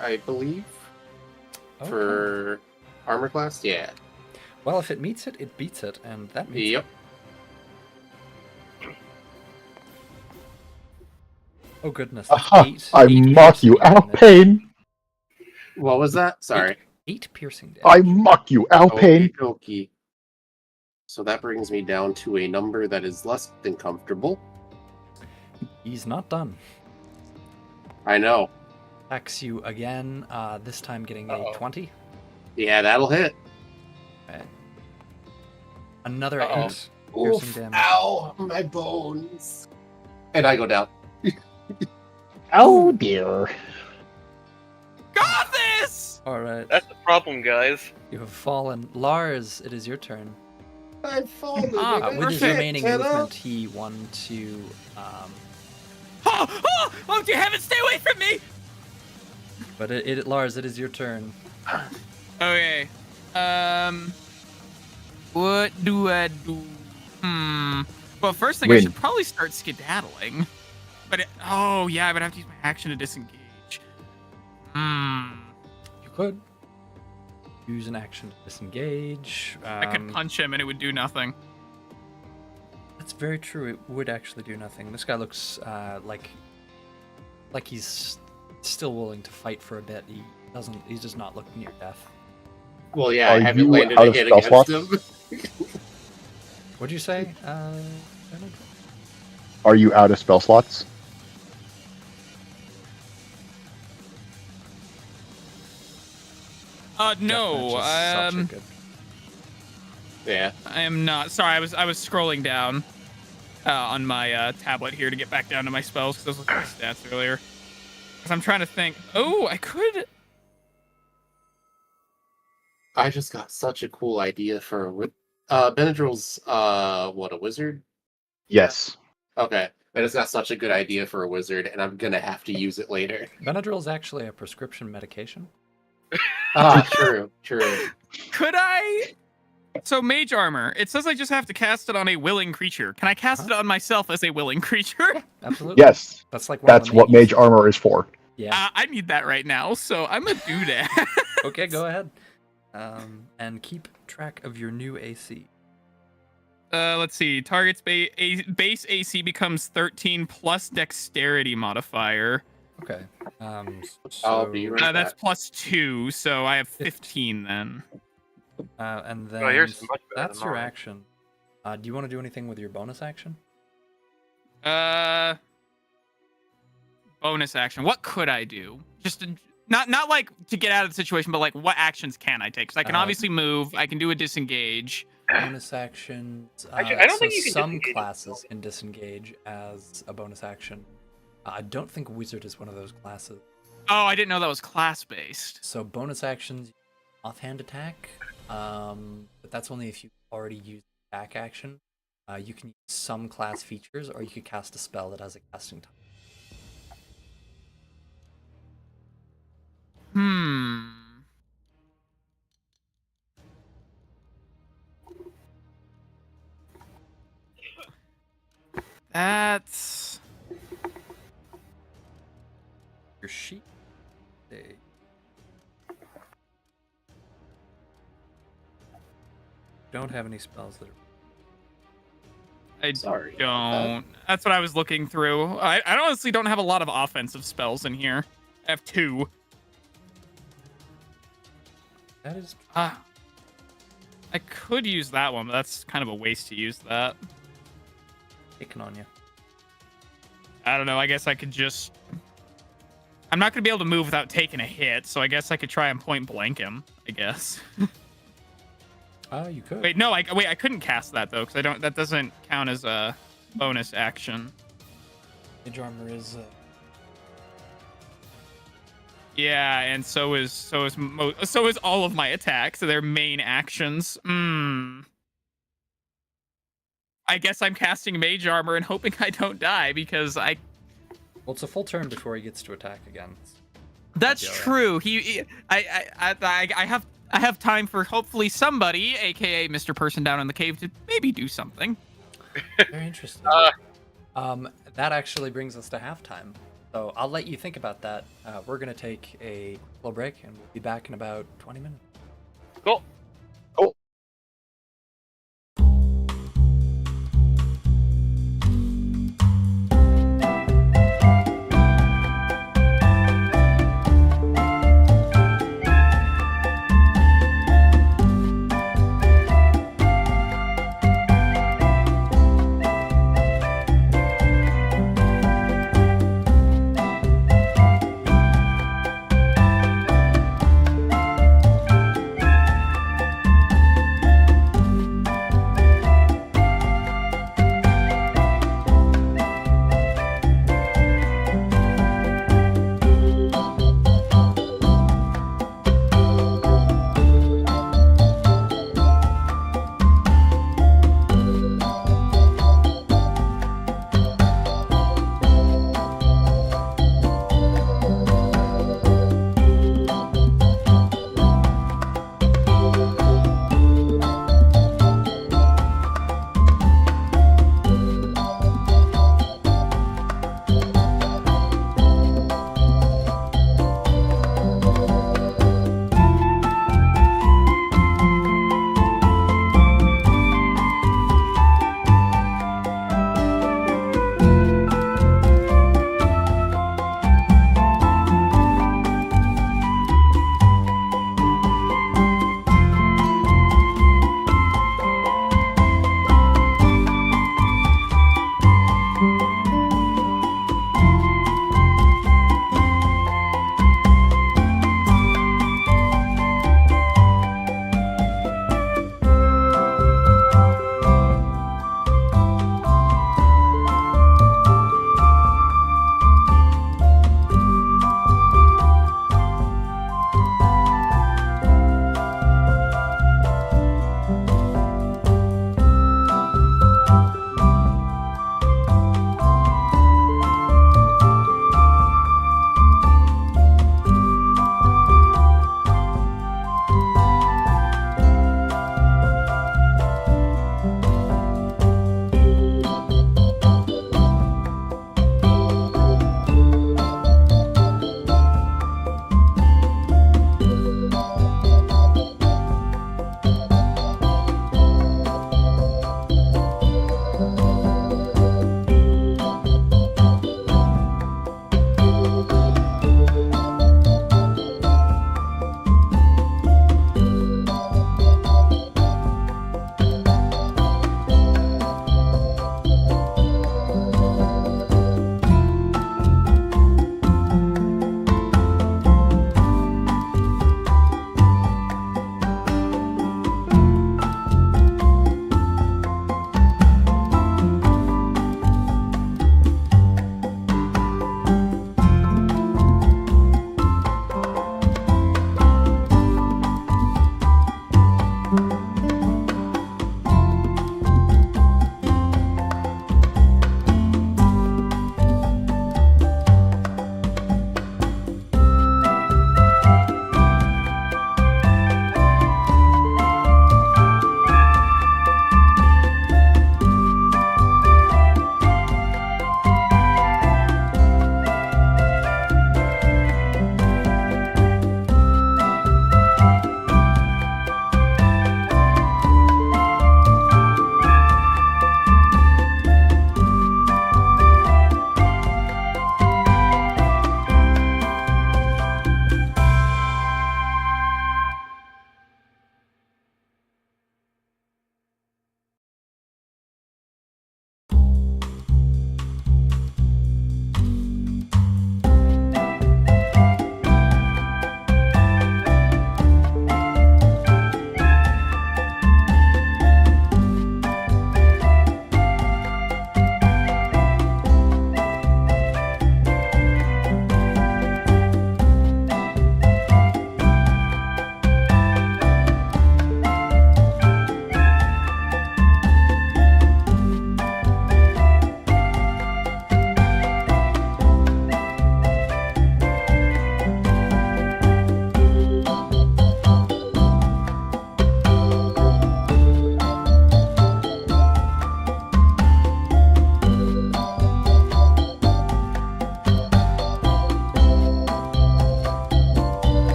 I believe, Okay. for armor class. Yeah. Well, if it meets it, it beats it, and that meets Yep. it. Oh goodness. That's Aha! I eight mock you, piercing damage. Alpine! What was that? Sorry. 8 piercing damage. I mock you, Alpine! Okey-dokey. So that brings me down to a number that is less than comfortable. He's not done. I know. Attacks you again, this time getting a Uh-oh. 20. Yeah, that'll hit. Okay. Another Uh-oh. 8 piercing Oof, damage. ow, my bones. And I go down. Oh dear. Got this! Alright, that's the problem, guys. you have fallen. Lars, it is your turn. I've fallen. Ah, With his Perfect. remaining movement, he won to. Oh, dear heaven, stay away from me! But Lars, it is your turn. Okay. What do I do? Well, first thing I Win. should probably start skedaddling. But oh yeah, I would have to use my action to disengage. You could use an action to disengage. I could punch him and it would do nothing. That's very true. It would actually do nothing. This guy looks like he's still willing to fight for a bit. He doesn't. He's just not looking near death. Well, yeah, I Are haven't you landed out a of hit spell against slots? him. What'd you say? Bernard? Are you out of spell slots? No. Deathmatch is such a good. Yeah. I am not. Sorry, I was scrolling down on my tablet here to get back down to my spells because I was looking at the stats earlier. Because I'm trying to think. Oh, I could. I just got such a cool idea for Benadryl's what, a wizard? Yes. Okay. I just got such a good idea for a wizard, and I'm gonna have to use it later. Benadryl is actually a prescription medication. Ah, true. Could I? So mage armor. It says I just have to cast it on a willing creature. Can I cast it on myself as a willing creature? Absolutely. Yes. That's like one of That's the what main mage uses. armor is for. Yeah. I need that right now, so I'm gonna do that. Okay, go ahead. And keep track of your new AC. Let's see. Target's base AC becomes 13 plus dexterity modifier. Okay. I'll be right That's back. plus 2, so I have 15 then. And then Oh, yours is much better that's than your mine. action. Do you want to do anything with your bonus action? Bonus action. What could I do? Just to, not like to get out of the situation, but like what actions can I take? Because I can obviously move. I can do a disengage. Bonus actions. Actually, I don't so think you can some disengage classes can disengage as a bonus action. I don't think wizard is one of those classes. Oh, I didn't know that was class based. So bonus actions, offhand attack. But that's only if you already used attack action. You can use some class features, or you could cast a spell that has a casting time. That's Your sheet. They... don't have any spells that are. I Sorry. don't. That's what I was looking through. I honestly don't have a lot of offensive spells in here. I have 2. That is. I could use that one, but that's kind of a waste to use that. Picking on you. I don't know. I guess I could just. I'm not gonna be able to move without taking a hit, so I guess I could try and point blank him. I guess. Oh, you could. Wait, no. I couldn't cast that though, because I don't. That doesn't count as a bonus action. Mage armor is. Yeah, and so is all of my attacks. So they're main actions. I guess I'm casting mage armor and hoping I don't die because I. Well, it's a full turn before he gets to attack again. That's Yeah, true. I have time for hopefully somebody, aka Mr. Person down in the cave, to maybe do something. Very interesting. That actually brings us to halftime. So I'll let you think about that. We're gonna take a little break, and we'll be back in about 20 minutes. Cool.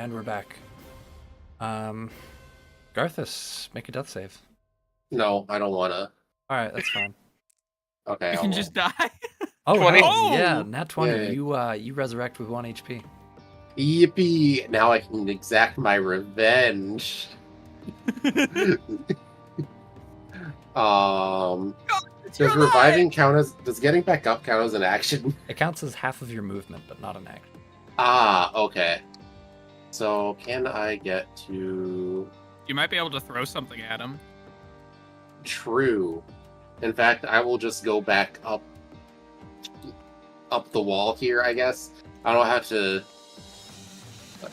and we're back. Garthus, make a death save. No, I don't want to. All right, that's fine. Okay. You I'll can roll. just die. Oh, 20. hell, yeah, Oh! nat 20. Yay. You resurrect with 1 HP. Yippee! Now I can exact my revenge. It's Does your reviving count as? Does getting back up count as an action? It counts as half of your movement, but not an action. Ah, okay. So can I get to You might be able to throw something at him. true? In fact, I will just go back up the wall here, I guess. I don't have to.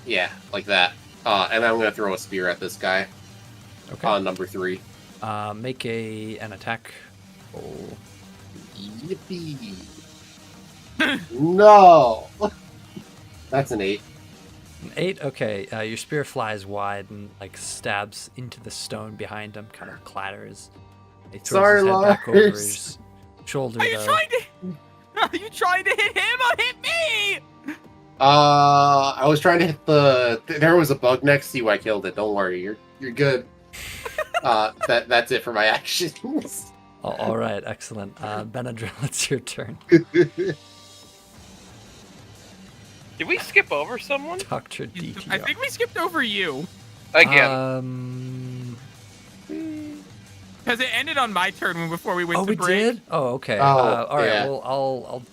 Yeah, like that. And I'm gonna throw a spear at this guy Okay. on number 3. Make an attack roll. Yippee! No, that's an 8. An 8. Okay. Your spear flies wide and like stabs into the stone behind him. Kind of clatters. He throws Sorry, his head back over Lars. his shoulder. Are you though. trying to? Are you trying to hit him or hit me? I was trying to hit the. There was a bug next to you. I killed it. Don't worry, you're good. That's it for my actions. Oh, all right. Excellent. Benadryl, it's your turn. Did we skip over someone Dr. DTR. I think we skipped over you again? because it ended on my turn before we went Oh, to we break. did? Oh, okay. Oh, all right. yeah. Well, I'll.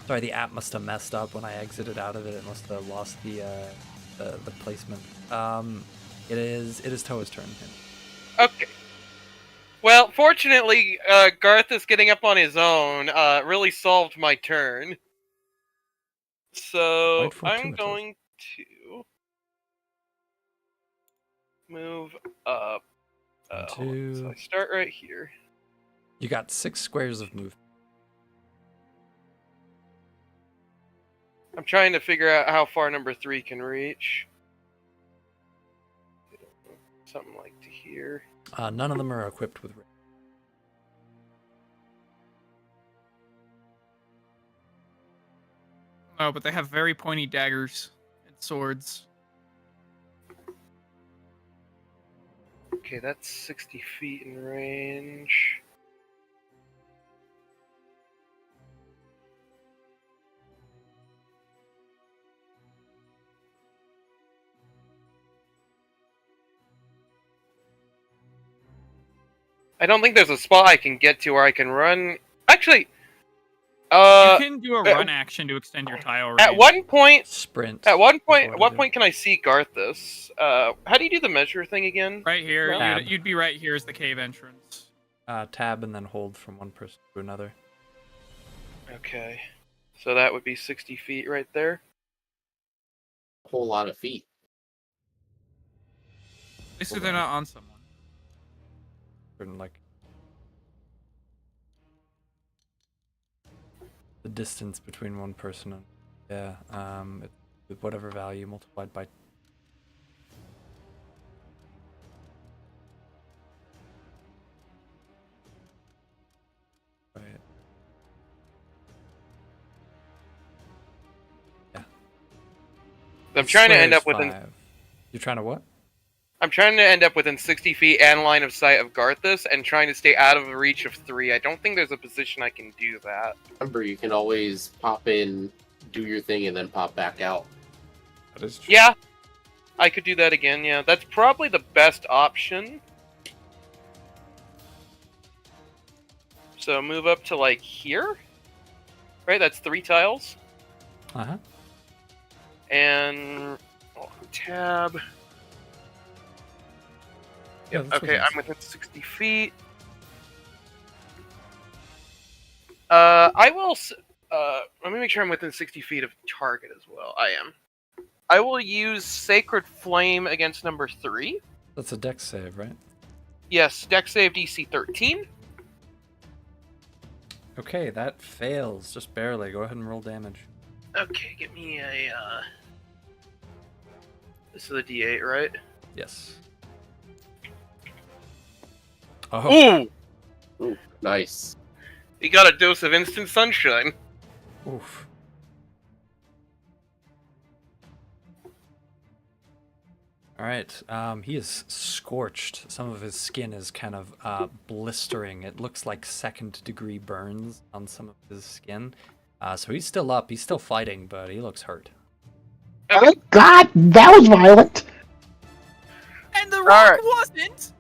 Sorry, the app must have messed up when I exited out of it. It must have lost the placement. It is Toa's turn. Okay. Well, fortunately, Garthus getting up on his own really solved my turn. So Quite I'm fortuitous. going to move up. Hold on. So I start right here. You got 6 squares of movement. I'm trying to figure out how far number 3 can reach. Something like to here. None of them are equipped with. Oh, but they have very pointy daggers and swords. Okay, that's 60 feet in range. I don't think there's a spot I can get to where I can run. Actually, You can do a run action to extend your tile range. at one point, Sprint. at what before point can I see Garthus? How do you do the measure thing again? Right here, Tab. you'd be right here as the cave entrance. Tab and then hold from one person to another. Okay, so that would be 60 feet right there. A whole lot of feet. At least they're not on someone. Certain, like the distance between one person and it's with whatever value multiplied by. Right. Yeah. I'm trying to end up Squares within. 5. You're trying to what? I'm trying to end up within 60 feet and line of sight of Garthus, and trying to stay out of reach of 3. I don't think there's a position I can do that. Remember, you can always pop in, do your thing, and then pop back out. That is true. Yeah, I could do that again. Yeah, that's probably the best option. So move up to like here, right? That's 3 tiles, Uh-huh. and tab. Yeah, Yep. that's Okay, within I'm within 60 feet. I will. Let me make sure I'm within 60 feet of target as well. I am. I will use Sacred Flame against number 3. That's a dex save, right? Yes, Dex save DC 13. Okay, that fails just barely. Go ahead and roll damage. Okay, give me a. This is a D8, right? Yes. Oh. Ooh! Ooh, nice. He got a dose of instant sunshine. Oof. All right. He is scorched. Some of his skin is kind of blistering. It looks like second-degree burns on some of his skin. So he's still up. He's still fighting, but he looks hurt. Oh God, that was violent. And the rock Alright. wasn't.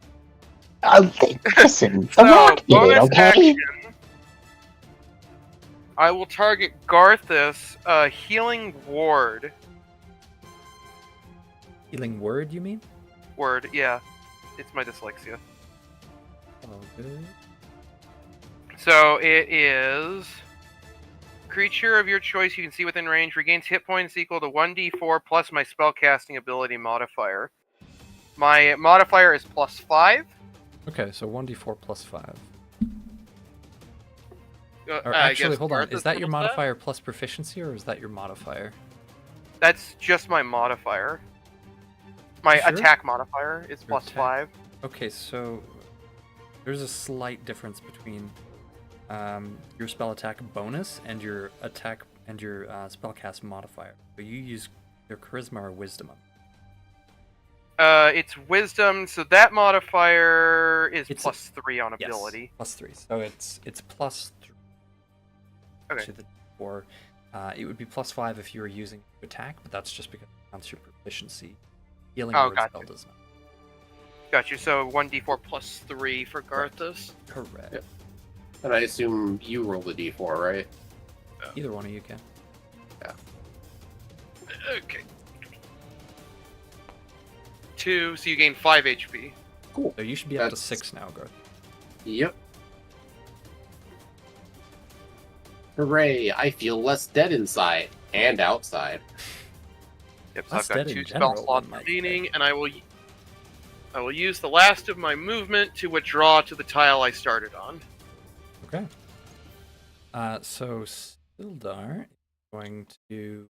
Listen, the So, rock did it, bonus okay? action. I will target Garthus, healing ward. Healing word, you mean? Word, yeah. It's my dyslexia. Oh, good. So it is creature of your choice you can see within range regains hit points equal to 1d4 plus my spellcasting ability modifier. My modifier is +5. Okay, so 1d4 plus 5. Or I actually, guess hold on. Garthus Is that your knows modifier plus proficiency, or is that your modifier? That's just my modifier. My Sure? attack modifier is Your +5. Okay, so there's a slight difference between your spell attack bonus and your attack and your spellcast modifier. So you use your charisma or wisdom. It's wisdom, so that modifier is It's +3 on Yes, ability. +3. So it's +3 Okay. to the 4. It would be +5 if you were using it to attack, but that's just because it counts your proficiency. Healing Oh, word gotcha. spell does not. Got you. So 1d4 +3 for Correct. Garthus. Correct. Yep. And I assume you roll the d4, right? Either one of you can. Okay. 2, so you gain 5 HP. Cool. So you should be up to That's- 6 now, Garth. Yep. Hooray! I feel less dead inside and outside. Yep, so Less I've got dead in 2 general, spell slots one might say. remaining, and I will use the last of my movement to withdraw to the tile I started on. Okay. So Sildar is going to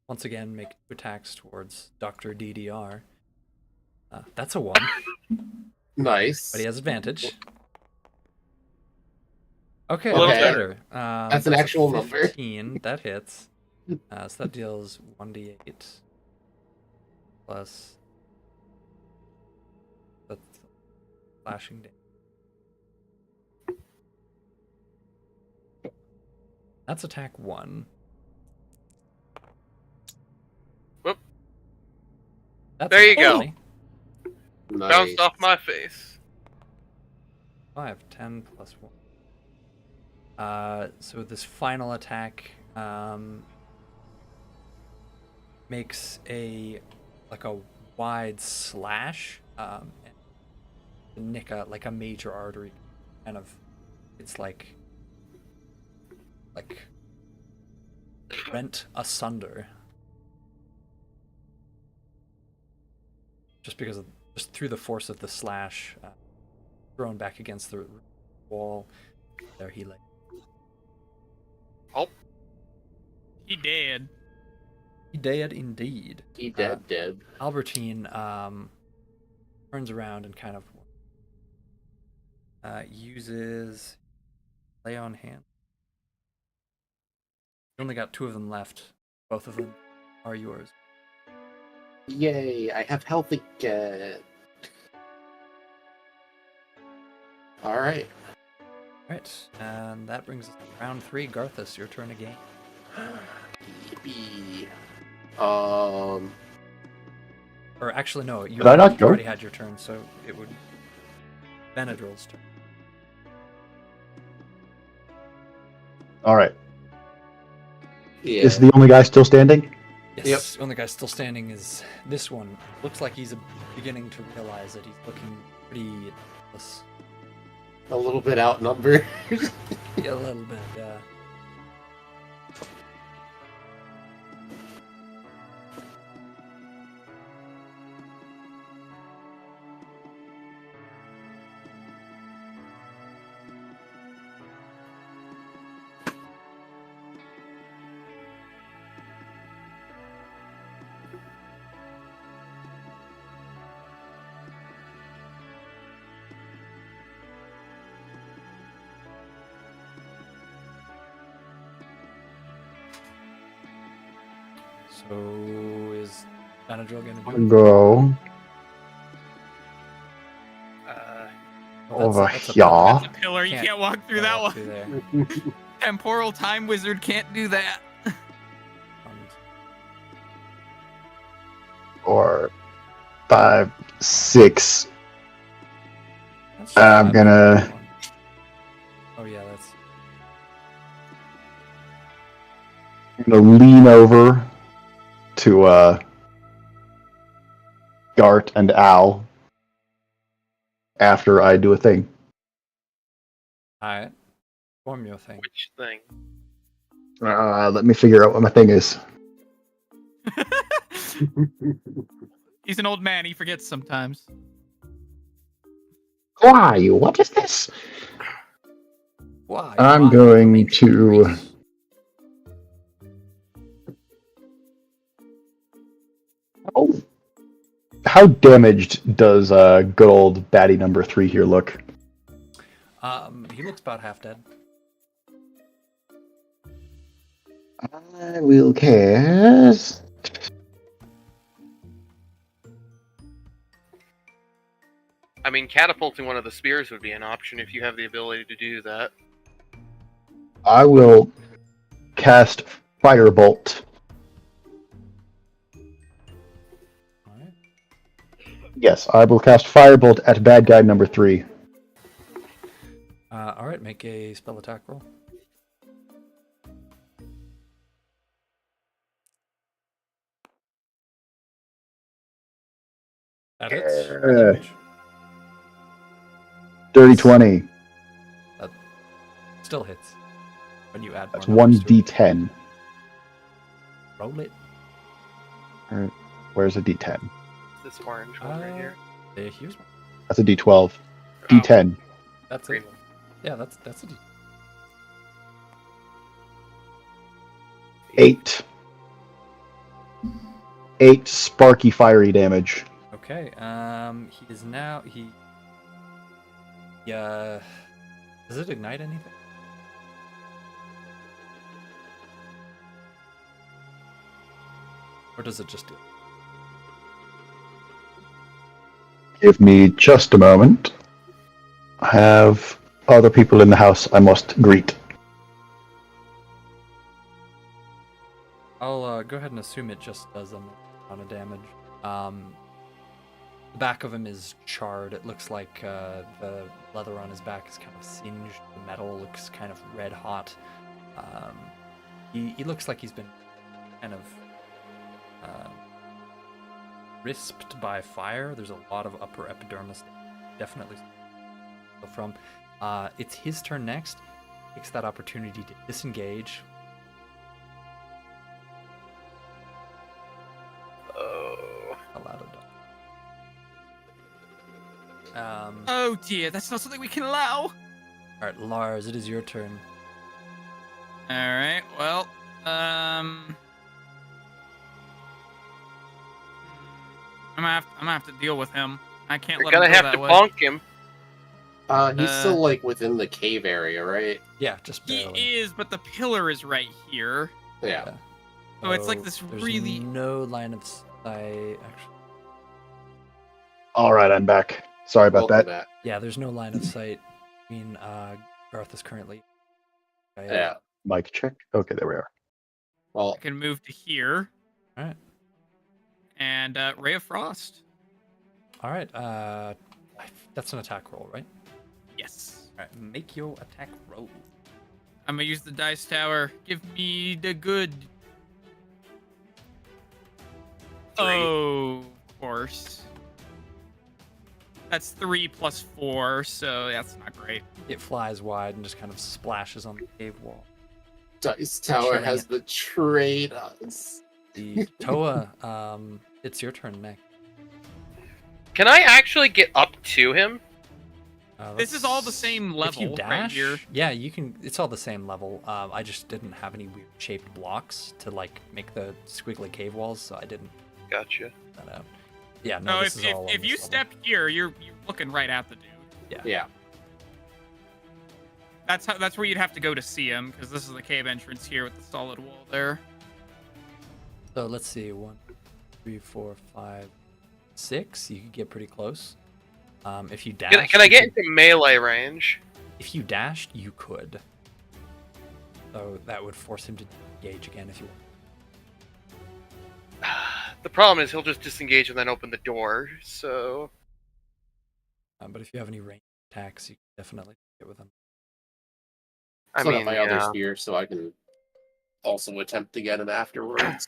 once again make 2 attacks towards Dr. DDR. That's a 1, Nice. but he has advantage. Okay, Little that's better. better. That's an a actual number. 15, that hits. So that deals 1d8 plus that's slashing damage. That's attack 1. Whoop. That's There you a go. 20. Nice. Bounced off my face. 5, 10 plus 1. So this final attack makes a wide slash and nick a major artery. Kind of, it's like rent asunder. Just through the force of the slash, thrown back against the wall. There he lay. Oh, He did. He dead indeed. He dead. Albertine turns around and kind of uses lay on hand. You only got 2 of them left. Both of them are yours. Yay! I have health again. All right. Alright, and that brings us to round 3. Garthus, your turn again. Yippee. Or actually, no, you Did I not go? already had your turn, so it would Benadryl's turn. All right. Yeah. This is the only guy still standing? Yes, the only guy still standing is this one. Looks like he's beginning to realize that he's looking pretty helpless. A little bit outnumbered. Yeah, a little bit, yeah. So is Benadryl gonna I'll do it? go Oh, over that's a here. pillar. That's a pillar. You can't walk through Can't that walk one. through there. Temporal time wizard can't do that. And 4, 5, 6. that's just I'm 5 gonna- for one. Oh yeah, that's I'm gonna lean over to Gart and Al after I do a thing. alright. Form your thing. Which thing? Let me figure out what my thing is. He's an old man. He forgets sometimes. Who are you? What is this? Why? I'm Why? going Makes to- you crazy. Oh, how damaged does good old baddie number 3 here look? He looks about half dead. I will cast. I mean, catapulting one of the spears would be an option if you have the ability to do that. I will cast Firebolt. Alright. Yes, I will cast Firebolt at bad guy number 3. Alright, make a spell attack roll. That hits. Damage. Dirty 20. Still hits. When you add That's more numbers to it. 1d10. Roll it. Where's a d10? This orange one right here. Here's one. That's a d12. D10. That's Green it. one. Yeah, that's a D. 8. 8 sparky fiery damage. Okay. He is now does it ignite anything? Or does it just do? Give me just a moment. I have other people in the house I must greet. I'll go ahead and assume it just does a amount of damage. The back of him is charred. It looks like the leather on his back is kind of singed. The metal looks kind of red hot. He looks like he's been kind of risped by fire. There's a lot of upper epidermis, definitely from. It's his turn next. Takes that opportunity to disengage. Oh. Allowed to Oh dear, that's not something we can allow. All right, Lars, it is your turn. All right. Well, I'm gonna have to deal with him. I can't You're let him gonna go have that to way. bonk him. He's still like within the cave area, right? Yeah, just barely. He is, but the pillar is right here. Yeah. Oh, it's like this there's really- no line of sight. Actually, Alright, I'm back. Sorry about Welcome that. back. yeah, there's no line of sight. I mean, Garth is currently. Yeah. Mic check. Okay, there we are. Well, I can move to here. All right. And Ray of Frost. All right. That's an attack roll, right? Yes. All right. Make your attack roll. I'm gonna use the dice tower. Give me the good. 3. Oh, of course. That's 3 plus 4, so that's not great. It flies wide and just kind of splashes on the cave wall. Dice Tower Shutting has it. betrayed us. The Toa, it's your turn next. Can I actually get up to him? This is all the same If level you right dash, here. yeah, you can. It's all the same level. I just didn't have any weird shaped blocks to like make the squiggly cave walls, so I didn't Gotcha. put that out. Yeah, no. No, this is all on if this you level. step here, you're looking right at the dude. Yeah. That's where you'd have to go to see him, because this is the cave entrance here with the solid wall there. So let's see. 1, 3, 4, 5, 6. You could get pretty close. If you dash, Can I you get could- into melee range? If you dashed, you could. So that would force him to engage again if you want. The problem is he'll just disengage and then open the door. So But if you have any range attacks, you can definitely get with him. I Still got mean, my other yeah. spear, so I can also attempt to get him afterwards.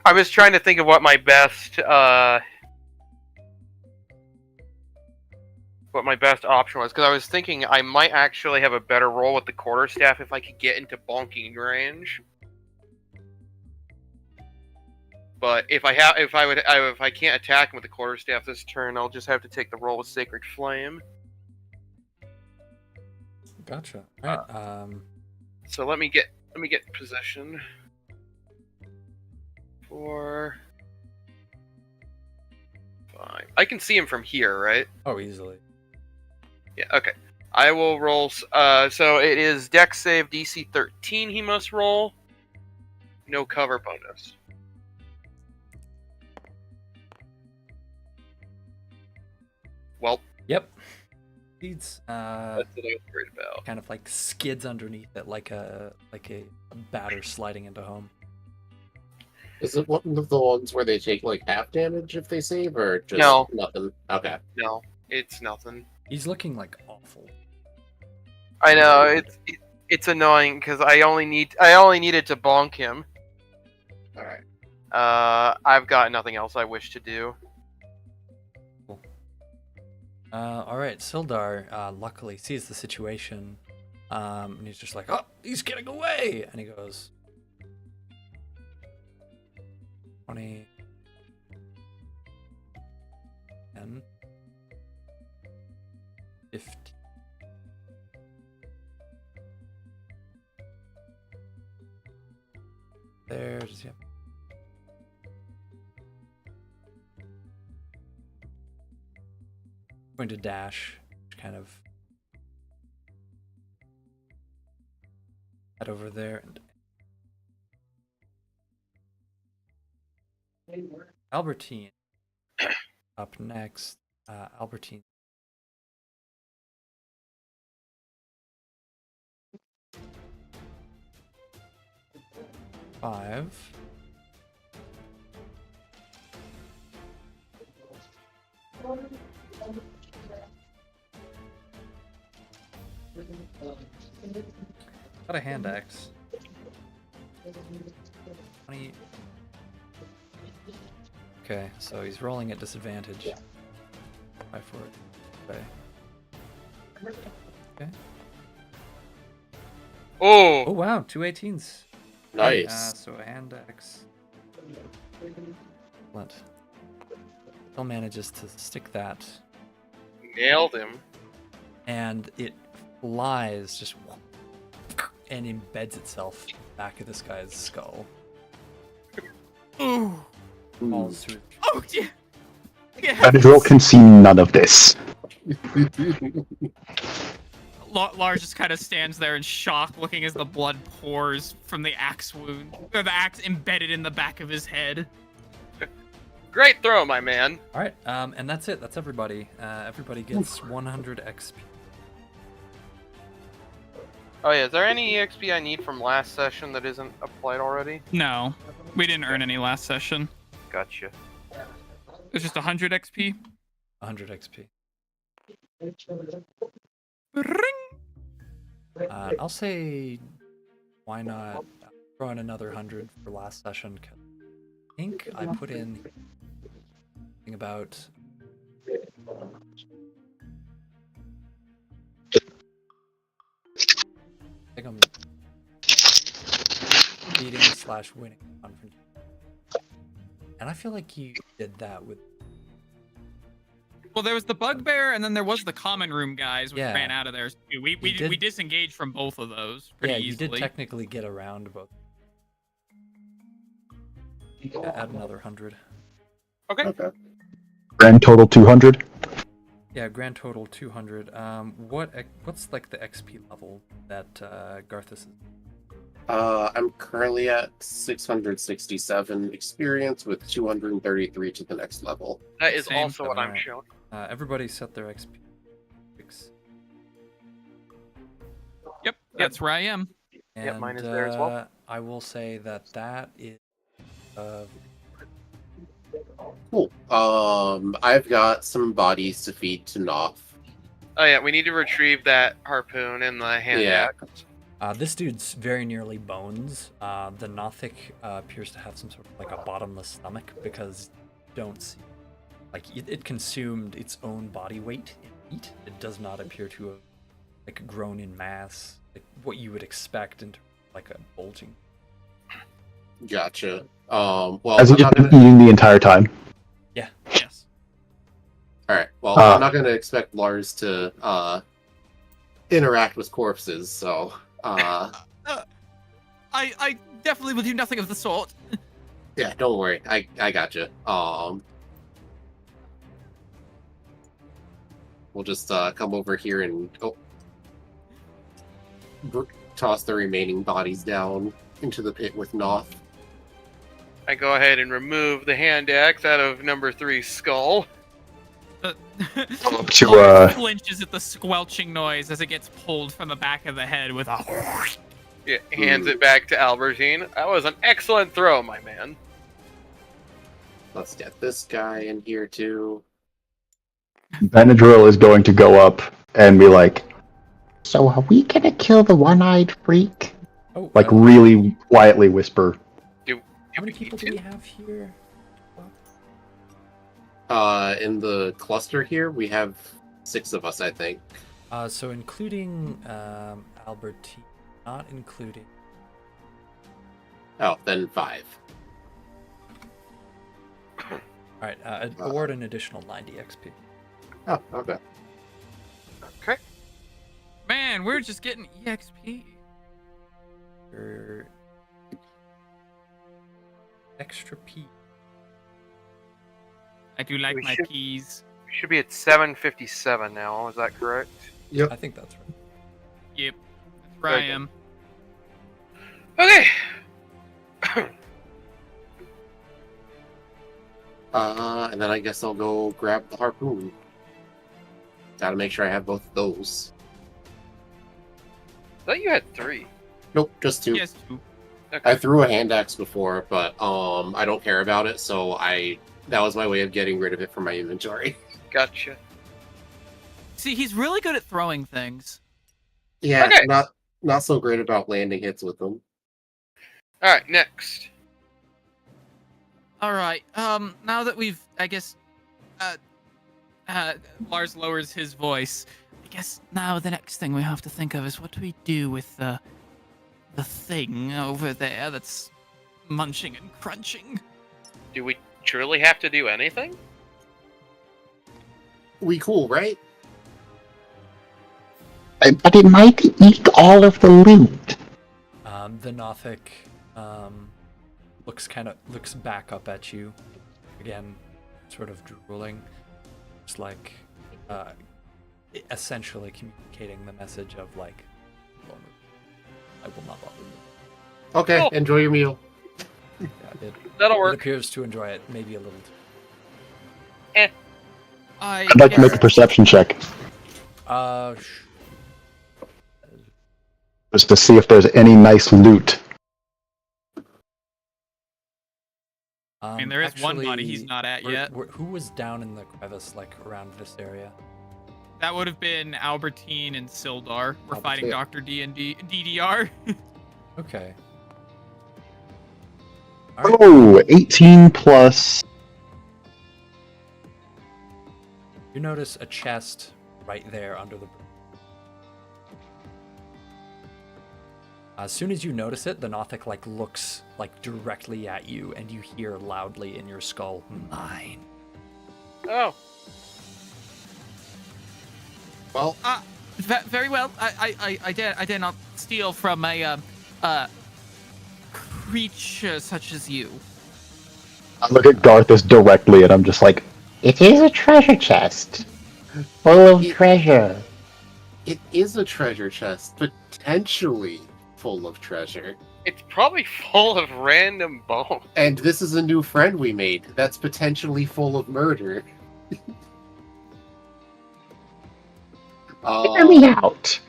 I was trying to think of what my best option was, because I was thinking I might actually have a better roll with the quarterstaff if I could get into bonking range. But if I can't attack him with the quarterstaff this turn, I'll just have to take the roll with Sacred Flame. Gotcha. All right. So let me get position. 4, 5. I can see him from here, right? Oh, easily. Yeah. Okay. I will roll. So it is Dex save DC 13. He must roll. No cover bonus. Well, Yep. He's that's what I was worried about. kind of like skids underneath it like a batter sliding into home. Is it one of the ones where they take like half damage if they save, or just No. nothing? Okay. No, it's nothing. He's looking like awful. I know it's annoying because I only needed to bonk him. All right. I've got nothing else I wish to do. All right, Sildar luckily sees the situation, and he's just like, "Oh, he's getting away!" And he goes, 20, 10, 15. There, does he have? Going to dash, kind of head over there and Albertine up next. Albertine. Five. Got a hand axe. 20. Okay, so he's rolling at disadvantage. 5, 4. Okay. Okay. Oh Oh, wow, 2 18s. Nice. So a hand axe. Excellent. Still manages to stick that, nailed him. and it flies just and embeds itself back of this guy's skull. Ooh. Falls through. Oh yeah. Yeah. Benadryl can see none of this. Lars just kind of stands there in shock, looking as the blood pours from the axe wound, or the axe embedded in the back of his head. Great throw, my man. All right, and that's it. That's everybody. Everybody gets 100 XP. Oh yeah, is there any EXP I need from last session that isn't applied already? No, we didn't earn any last session. Gotcha. It's just 100 XP. 100 XP. Ring. I'll say, why not throw in another 100 for last session? 'Cause I think I put in something about. I think I'm beating / winning confrontation. And I feel like you did that with. Well, there was the bugbear, and then there was the common room guys, which Yeah. ran out of there. Too. We did- disengaged from both of those pretty Yeah, you easily. did technically get around both. Yeah, add another 100. Okay. Okay. Grand total 200. Yeah, grand total 200. What's like the XP level that Garthus is? I'm currently at 667 experience with 233 to the next level. That is Same. also what I'm Alright. showing. Everybody set their XP. Yep, that's where I am. And, Yep, mine is there as well. I will say that is. Cool. I've got some bodies to feed to Noth. Oh yeah, we need to retrieve that harpoon and the hand Yeah. axe. This dude's very nearly bones. The Nothic appears to have some sort of like a bottomless stomach because you don't see, like it consumed its own body weight in meat. It does not appear to have like grown in mass, like what you would expect in terms of like a bulging. Gotcha. Well, Has he I'm just not been gonna. eating the entire time? Yeah. Yes. All right. Well, I'm not gonna expect Lars to interact with corpses. So, I definitely will do nothing of the sort. yeah, don't worry. I gotcha. We'll just come over here and toss the remaining bodies down into the pit with Noth. I go ahead and remove the hand axe out of number 3's skull. to, Lars flinches at the squelching noise as it gets pulled from the back of the head with a. Yeah, hands it back to Albertine. That was an excellent throw, my man. Let's get this guy in here too. Benadryl is going to go up and be like, So are we gonna kill the one-eyed freak? Oh, like really quietly whisper. how many people do we have here? In the cluster here, we have 6 of us, I think. So including Albertine, not including. Oh, then 5. All right, award an additional 90 XP. Oh, okay. Man, we're just getting EXP. Your extra P. I do like We my should- peas. We should be at 757 now, is that correct? I think that's right. Yep, that's where I Very good. am. Okay. And then I guess I'll go grab the harpoon. Gotta make sure I have both of those. I thought you had 3. Nope, just 2. Yes, two. Okay. I threw a hand axe before, but I don't care about it, so that was my way of getting rid of it from my inventory. Gotcha. See, he's really good at throwing things. Yeah, Okay. not so great about landing hits with them. Alright, next. All right. Now that we've, I guess, Lars lowers his voice. I guess now the next thing we have to think of is what do we do with the thing over there that's munching and crunching? Do we truly have to do anything? We cool, right? But it might eat all of the loot. The Nothic looks back up at you again, sort of drooling, just like essentially communicating the message of like, I will not bother you. Okay, Cool. enjoy your meal. Yeah, it That'll work. appears to enjoy it, maybe a little. I'd like to make a perception check just to see if there's any nice loot. I mean, there is one body he's not at yet. Who was down in the crevice, like around this area? That would have been Albertine and Sildar. We're fighting Yeah. Dr. D and DDR. Okay. All right. Oh, 18 plus. You notice a chest right there under the. As soon as you notice it, the Nothic like looks like directly at you, and you hear loudly in your skull, "Mine." Oh. Well, Very well. I dare not steal from a creature such as you. I look at Garthus directly and I'm just like, It is a treasure chest. Full of treasure. it is a treasure chest, potentially full of treasure. It's probably full of random bones. And this is a new friend we made that's potentially full of murder. Hear me out.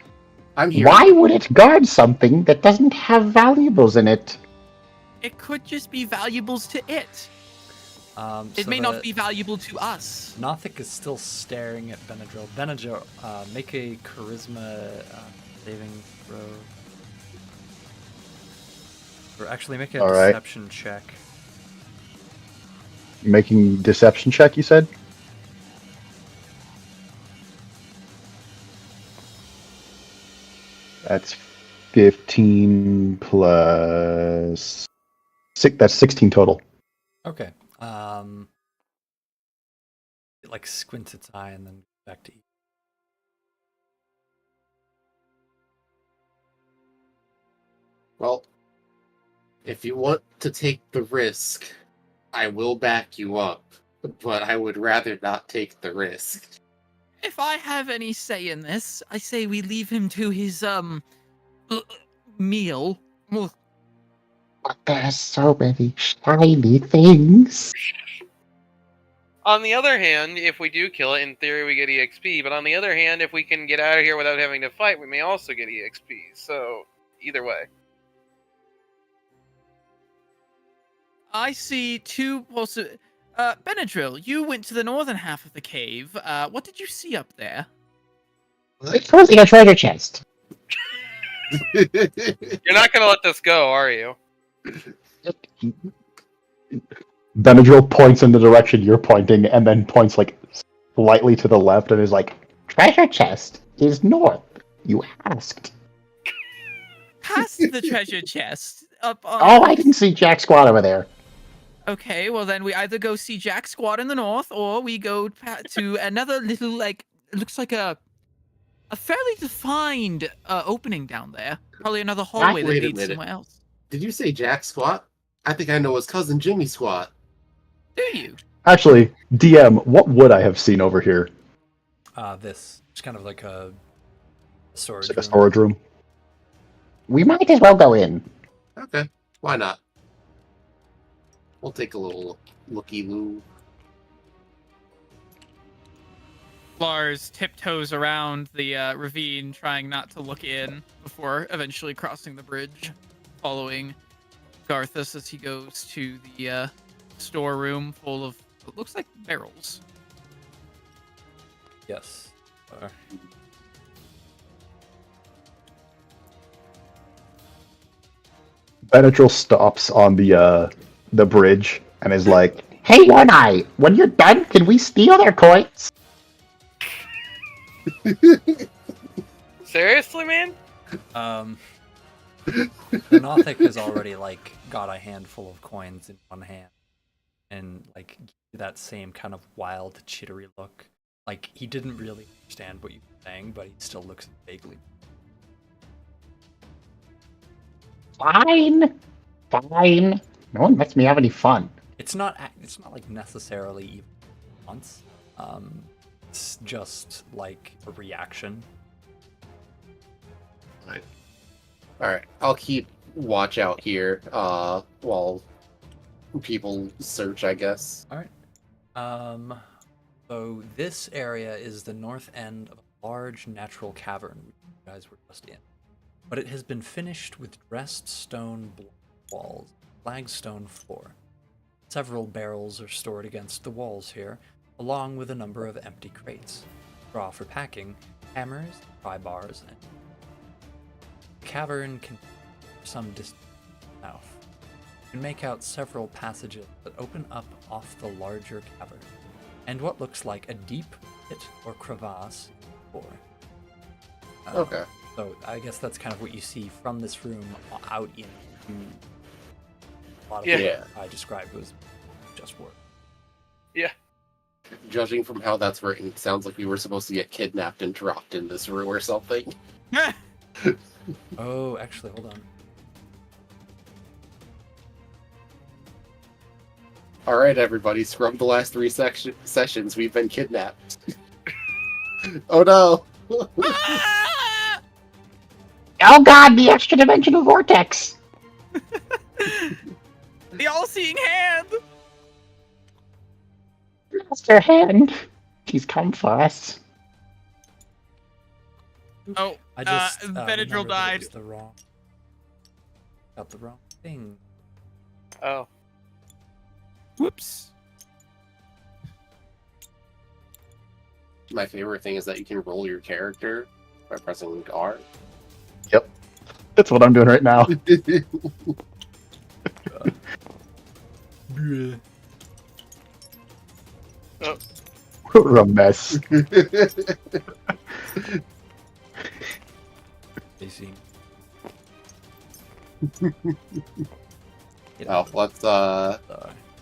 I'm here. Why would it guard something that doesn't have valuables in it? It could just be valuables to it. It So may not be valuable to us. Nothic is still staring at Benadryl. Benadryl, make a charisma saving throw. Or actually, make a All right. deception check. Making deception check, you said? That's 15 plus 6. That's 16 total. Okay. It like squints its eye and then back to you. Well, if you want to take the risk, I will back you up, but I would rather not take the risk. If I have any say in this, I say we leave him to his meal. Ugh. But there's so many shiny things. On the other hand, if we do kill it, in theory we get EXP. But on the other hand, if we can get out of here without having to fight, we may also get EXP. So, either way. I see two possible. Benadryl, you went to the northern half of the cave. What did you see up there? It's mostly a treasure chest. You're not going to let this go, are you? Benadryl points in the direction you're pointing and then points like slightly to the left and is like, Treasure chest is north. You asked. Past the treasure chest. Up on... Oh, I didn't see Jack Squad over there. Okay, well then we either go see Jack Squad in the north, or we go to another little, like, it looks like a fairly defined opening down there. Probably another hallway that Wait a leads minute. somewhere else. Did you say Jack Squat? I think I know his cousin Jimmy Squat. Do you? actually, DM, what would I have seen over here? This. It's kind of like a storage It's like a room. storage room. We might as well go in. Okay, why not? We'll take a little looky-loo. Lars tiptoes around the ravine, trying not to look in before eventually crossing the bridge, following Garthus as he goes to the storeroom full of what looks like barrels. Yes. Benadryl stops on the bridge and is like, Hey, One Eye, when you're done, can we steal their coins? Seriously, man? The Nothic has already like got a handful of coins in one hand, and like that same kind of wild, chittery look. Like he didn't really understand what you were saying, but he still looks vaguely. Fine. Fine. No one lets me have any fun. It's not like necessarily even once. It's just like a reaction. Alright, I'll keep watch out here, while people search, I guess. So this area is the north end of a large natural cavern which you guys were just in. But it has been finished with dressed stone walls, flagstone floor. Several barrels are stored against the walls here, along with a number of empty crates. Straw for packing, hammers, pry bars, and the cavern can some distance south. You can make out several passages that open up off the larger cavern, and what looks like a deep pit or crevasse in the floor. Okay. So I guess that's kind of what you see from this room out into a lot of Yeah. what I described was just work. Yeah. Judging from how that's written, it sounds like we were supposed to get kidnapped and dropped in this room or something. Oh, actually, hold on. Alright, everybody, scrub the last 3 sessions. We've been kidnapped. Oh no! Ah! Oh god, the extra dimensional vortex! The all-seeing hand. Master Hand. He's come for us. Oh, I just Benadryl remembered that it died. was got the wrong thing. Oh. Whoops. My favorite thing is that you can roll your character by pressing R. That's what I'm doing right now. We're a mess. They seem. Oh,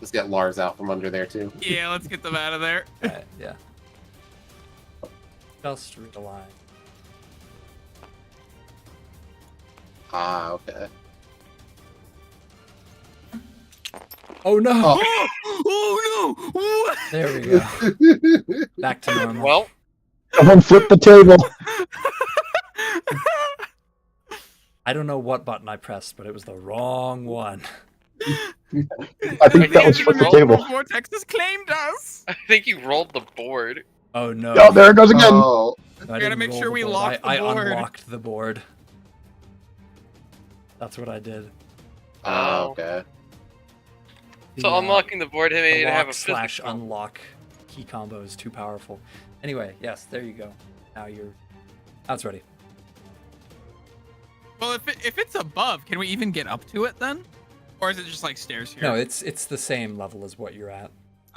let's get Lars out from under there too. Yeah, let's get them out of there. Yeah. Just read a line. Ah, okay. Oh no! Oh. Oh no! What? There we go. Back to normal. Well, Someone flip the table. I don't know what button I pressed, but it was the wrong one. I think that was flip the table. Vortex has claimed us. I think you rolled the board. Oh no! Oh, there it goes again. Oh, I gotta didn't make roll sure the we board. lock the I board. unlocked the board. That's what I did. oh, okay. So The, unlocking the board made the you to have a lock slash physical. unlock key combo is too powerful. Anyway, yes, there you go. Now that's ready. Well, if it's above, can we even get up to it then? Or is it just like stairs here? No, it's the same level as what you're at.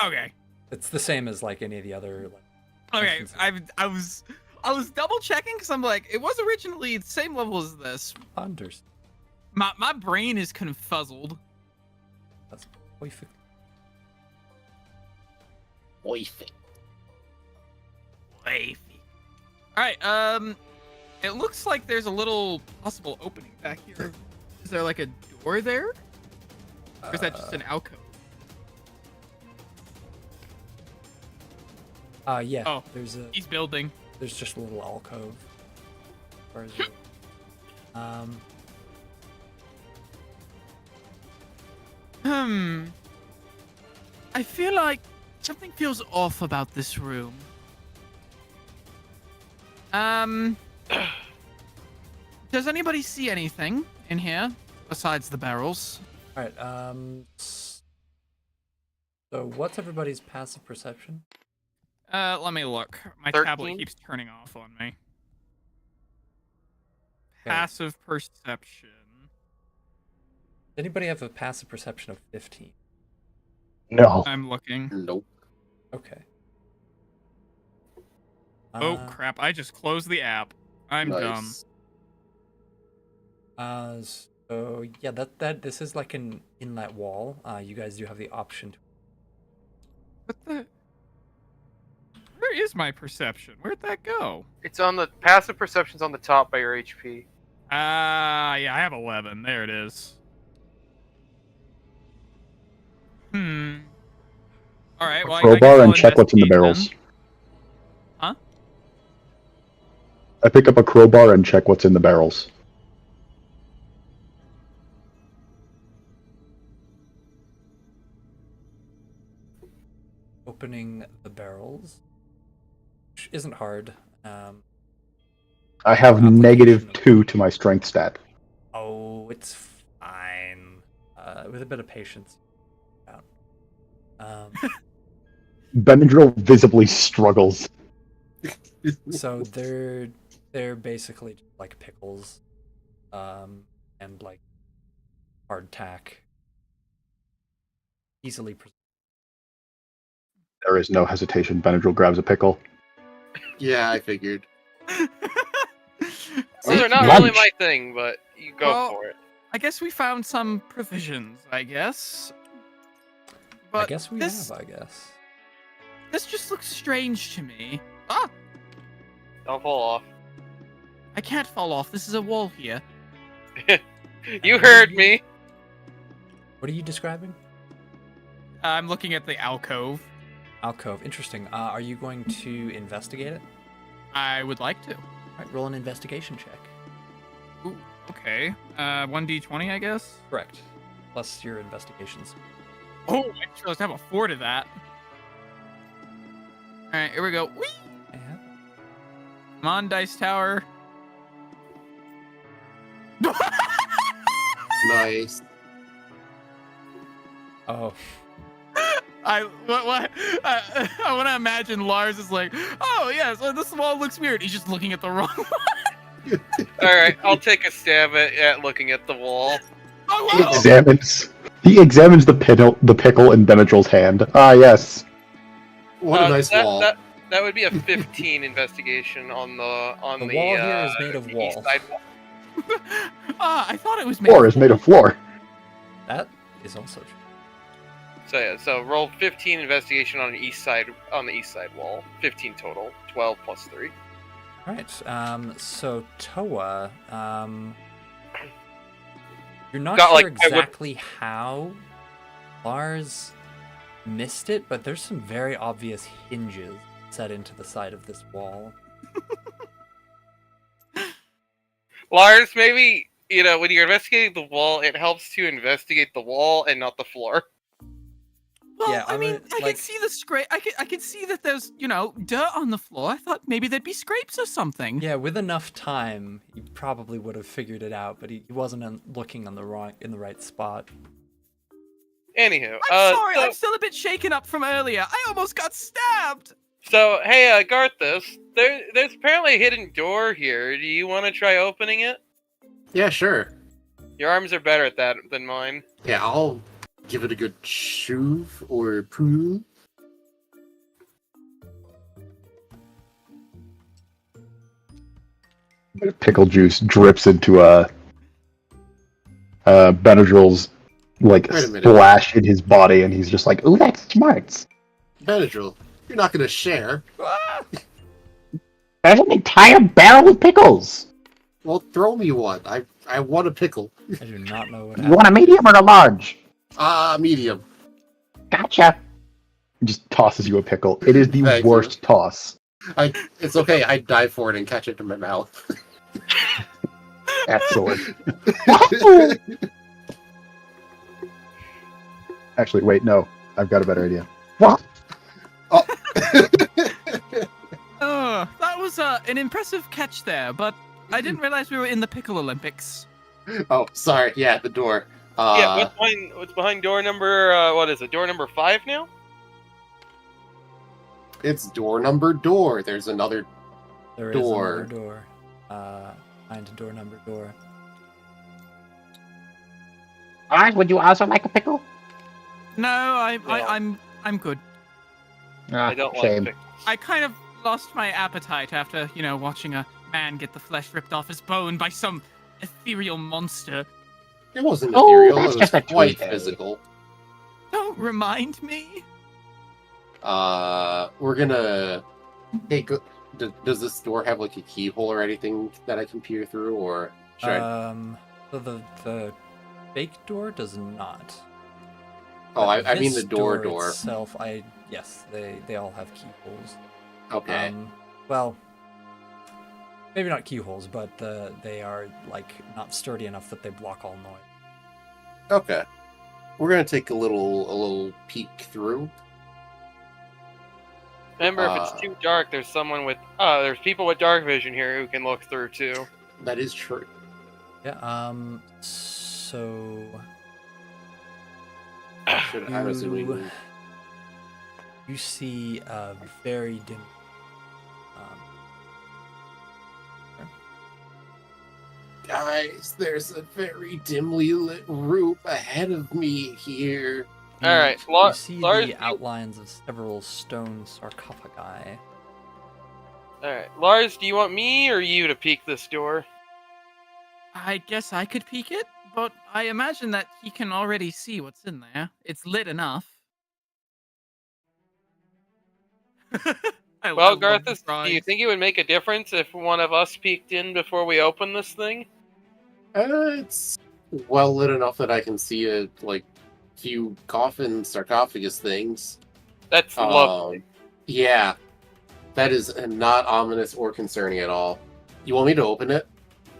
Okay. It's the same as like any of the other. Okay. Instances. I was double checking because I'm like, it was originally the same level as this. Hunters. My brain is confuzzled. That's perfect. Wifey. All right. It looks like there's a little possible opening back here. Is there like a door there? Or is that just an alcove? Yeah. Oh. He's building. There's just a little alcove. Where is it? I feel like something feels off about this room. Does anybody see anything in here besides the barrels? All right. So what's everybody's passive perception? Let me look. My 13? tablet keeps turning off on me. Okay. Passive perception. Does anybody have a passive perception of 15? No. I'm looking. Nope. Okay. Oh crap! I just closed the app. I'm dumb. So yeah, that this is like an inlet wall. You guys do have the option to. What the? Where is my perception? Where'd that go? It's on the passive perception's on the top by your HP. Yeah, I have 11. There it is. All right. Well, I guess Crowbar I'll and check what's in the investigate barrels. then. Huh? I pick up a crowbar and check what's in the barrels. Opening the barrels, which isn't hard. I have Application of- -2 to my strength stat. Oh, it's fine. With a bit of patience. Benadryl visibly struggles. So they're basically just like pickles, and like hardtack. Easily. There is no hesitation. Benadryl grabs a pickle. Yeah, I figured. Those are not Lunch. really my thing, but you go Well, for it. I guess we found some provisions. I guess. But I guess we this, have. I guess. This just looks strange to me. Ah! Don't fall off. I can't fall off. This is a wall here. You heard me. What are you describing? I'm looking at the alcove. Alcove. Interesting. Are you going to investigate it? I would like to. All right, roll an investigation check. Ooh, okay. 1d20, I guess. Correct. plus your investigations. Oh, I just realized I have a 4 to that. All right, here we go. Whee! Yeah. Come on, Dice Tower. Nice. Oh, I want to imagine Lars is like, oh yeah, so this wall looks weird. He's just looking at the wrong one. All right, I'll take a stab at looking at the wall. Oh, He wow. examines the pickle in Benadryl's hand. Ah, yes. What a nice wall. That would be a 15 investigation on the the wall here is made of east wall. side wall. I thought it was made. Floor is made of floor. That is also true. So yeah, so roll 15 investigation on the east side wall. 15 total. 12 plus 3. All right. So Toa, you're not Got, sure like, exactly how Lars missed it, but there's some very obvious hinges set into the side of this wall. Lars, maybe when you're investigating the wall, it helps to investigate the wall and not the floor. Well, Yeah, I mean, I like- can see the scrape. I can see that there's dirt on the floor. I thought maybe there'd be scrapes or something. Yeah, with enough time, he probably would have figured it out, but he wasn't looking in the right spot. Anywho, I'm sorry, I'm still a bit shaken up from earlier. I almost got stabbed. So hey, Garthus, there's apparently a hidden door here. Do you want to try opening it? Yeah, sure. Your arms are better at that than mine. Yeah, I'll give it a good shove or prove. Pickle juice drips into Benadryl's Wait a minute. splash in his body, and he's just like, "Ooh, that's smart." Benadryl, you're not gonna share. There's an entire barrel of pickles. Well, throw me one. I want a pickle. I do not know what You happened. want a medium or a large? Medium. Gotcha. He just tosses you a pickle. It is the Thank you. worst toss. It's okay. I'd dive for it and catch it in my mouth. Excellent. Actually, wait, no. I've got a better idea. What? That was an impressive catch there, but I didn't realize we were in the Pickle Olympics. Oh, sorry. Yeah, the door. Yeah, what's behind door number? What is it? Door number 5 now? It's door number door. There's another. There is door. another door. Behind door number door. Alright, would you also like a pickle? No, No. I'm good. Ah, I don't shame. like pickles. I kind of lost my appetite after, watching a man get the flesh ripped off his bone by some ethereal monster. It wasn't Oh, ethereal. that's It was just a quite tweak. physical. Don't remind me. We're gonna. Hey, does this door have like a keyhole or anything that I can peer through, or should I? So the fake door does not. Oh, But I mean this the door. itself. Yes, they all have keyholes. Okay. Well, maybe not keyholes, but they are like not sturdy enough that they block all noise. Okay. We're gonna take a little peek through. Remember, if it's too dark, there's there's people with dark vision here who can look through too. That is true. Yeah. So I'm assuming. you see a very dim. Guys, there's a very dimly lit room ahead of me here. All right, You see Lars. the outlines of several stone sarcophagi. All right, Lars. Do you want me or you to peek this door? I guess I could peek it, but I imagine that he can already see what's in there. It's lit enough. Well, Garthus, do you think it would make a difference if one of us peeked in before we open this thing? It's well lit enough that I can see a few coffin sarcophagus things. That's lovely. Yeah, that is not ominous or concerning at all. You want me to open it?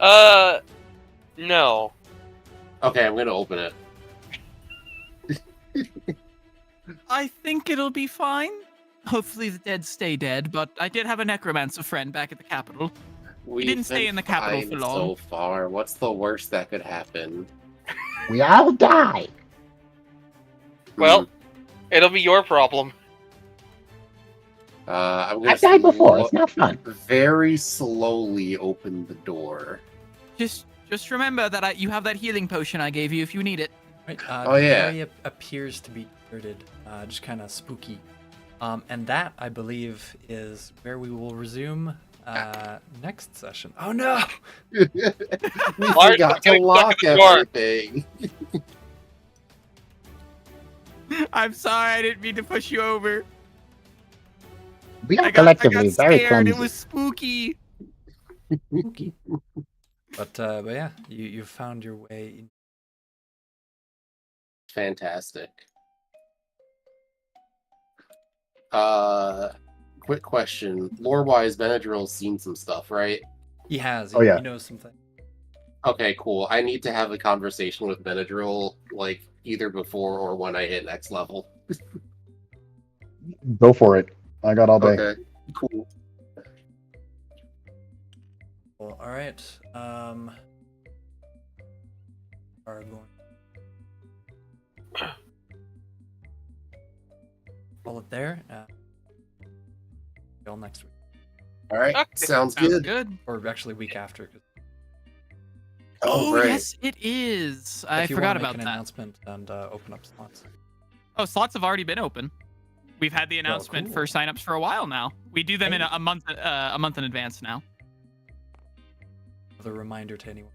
No. Okay, I'm gonna open it. I think it'll be fine. Hopefully the dead stay dead, but I did have a necromancer friend back at the capital. We've didn't stay been in the capital fine for long. so far. What's the worst that could happen? We all die. Well, it'll be your problem. I'm gonna I've died before. It's not fun. very slowly open the door. Just remember that you have that healing potion I gave you if you need it. Right. Oh, the yeah. area appears to be deserted, just kind of spooky. And that, I believe, is where we will resume next session. Oh no! We Lars, forgot to getting stuck lock in the door. everything. I'm sorry, I didn't mean to push you over. We I are got collectively very scared. clumsy. It was spooky. Spooky. But yeah, you found your way. Fantastic. Quick question. Lore-wise, Benadryl's seen some stuff, right? He has. Oh, yeah. He knows something. Okay, cool. I need to have a conversation with Benadryl, like, either before or when I hit next level. Go for it. I got all day. Okay, cool. Well, all right. Are going. Call it there. Till next week, All right, Okay, sounds Sounds good. good. or actually week after. 'Cause Oh, Oh, right. yes, it is. I if you forgot wanna make about an that. announcement and open up slots. Oh, slots have already been open. We've had the announcement for cool. signups for a while now. We do them in Hey. a month in advance now. With a reminder to anyone.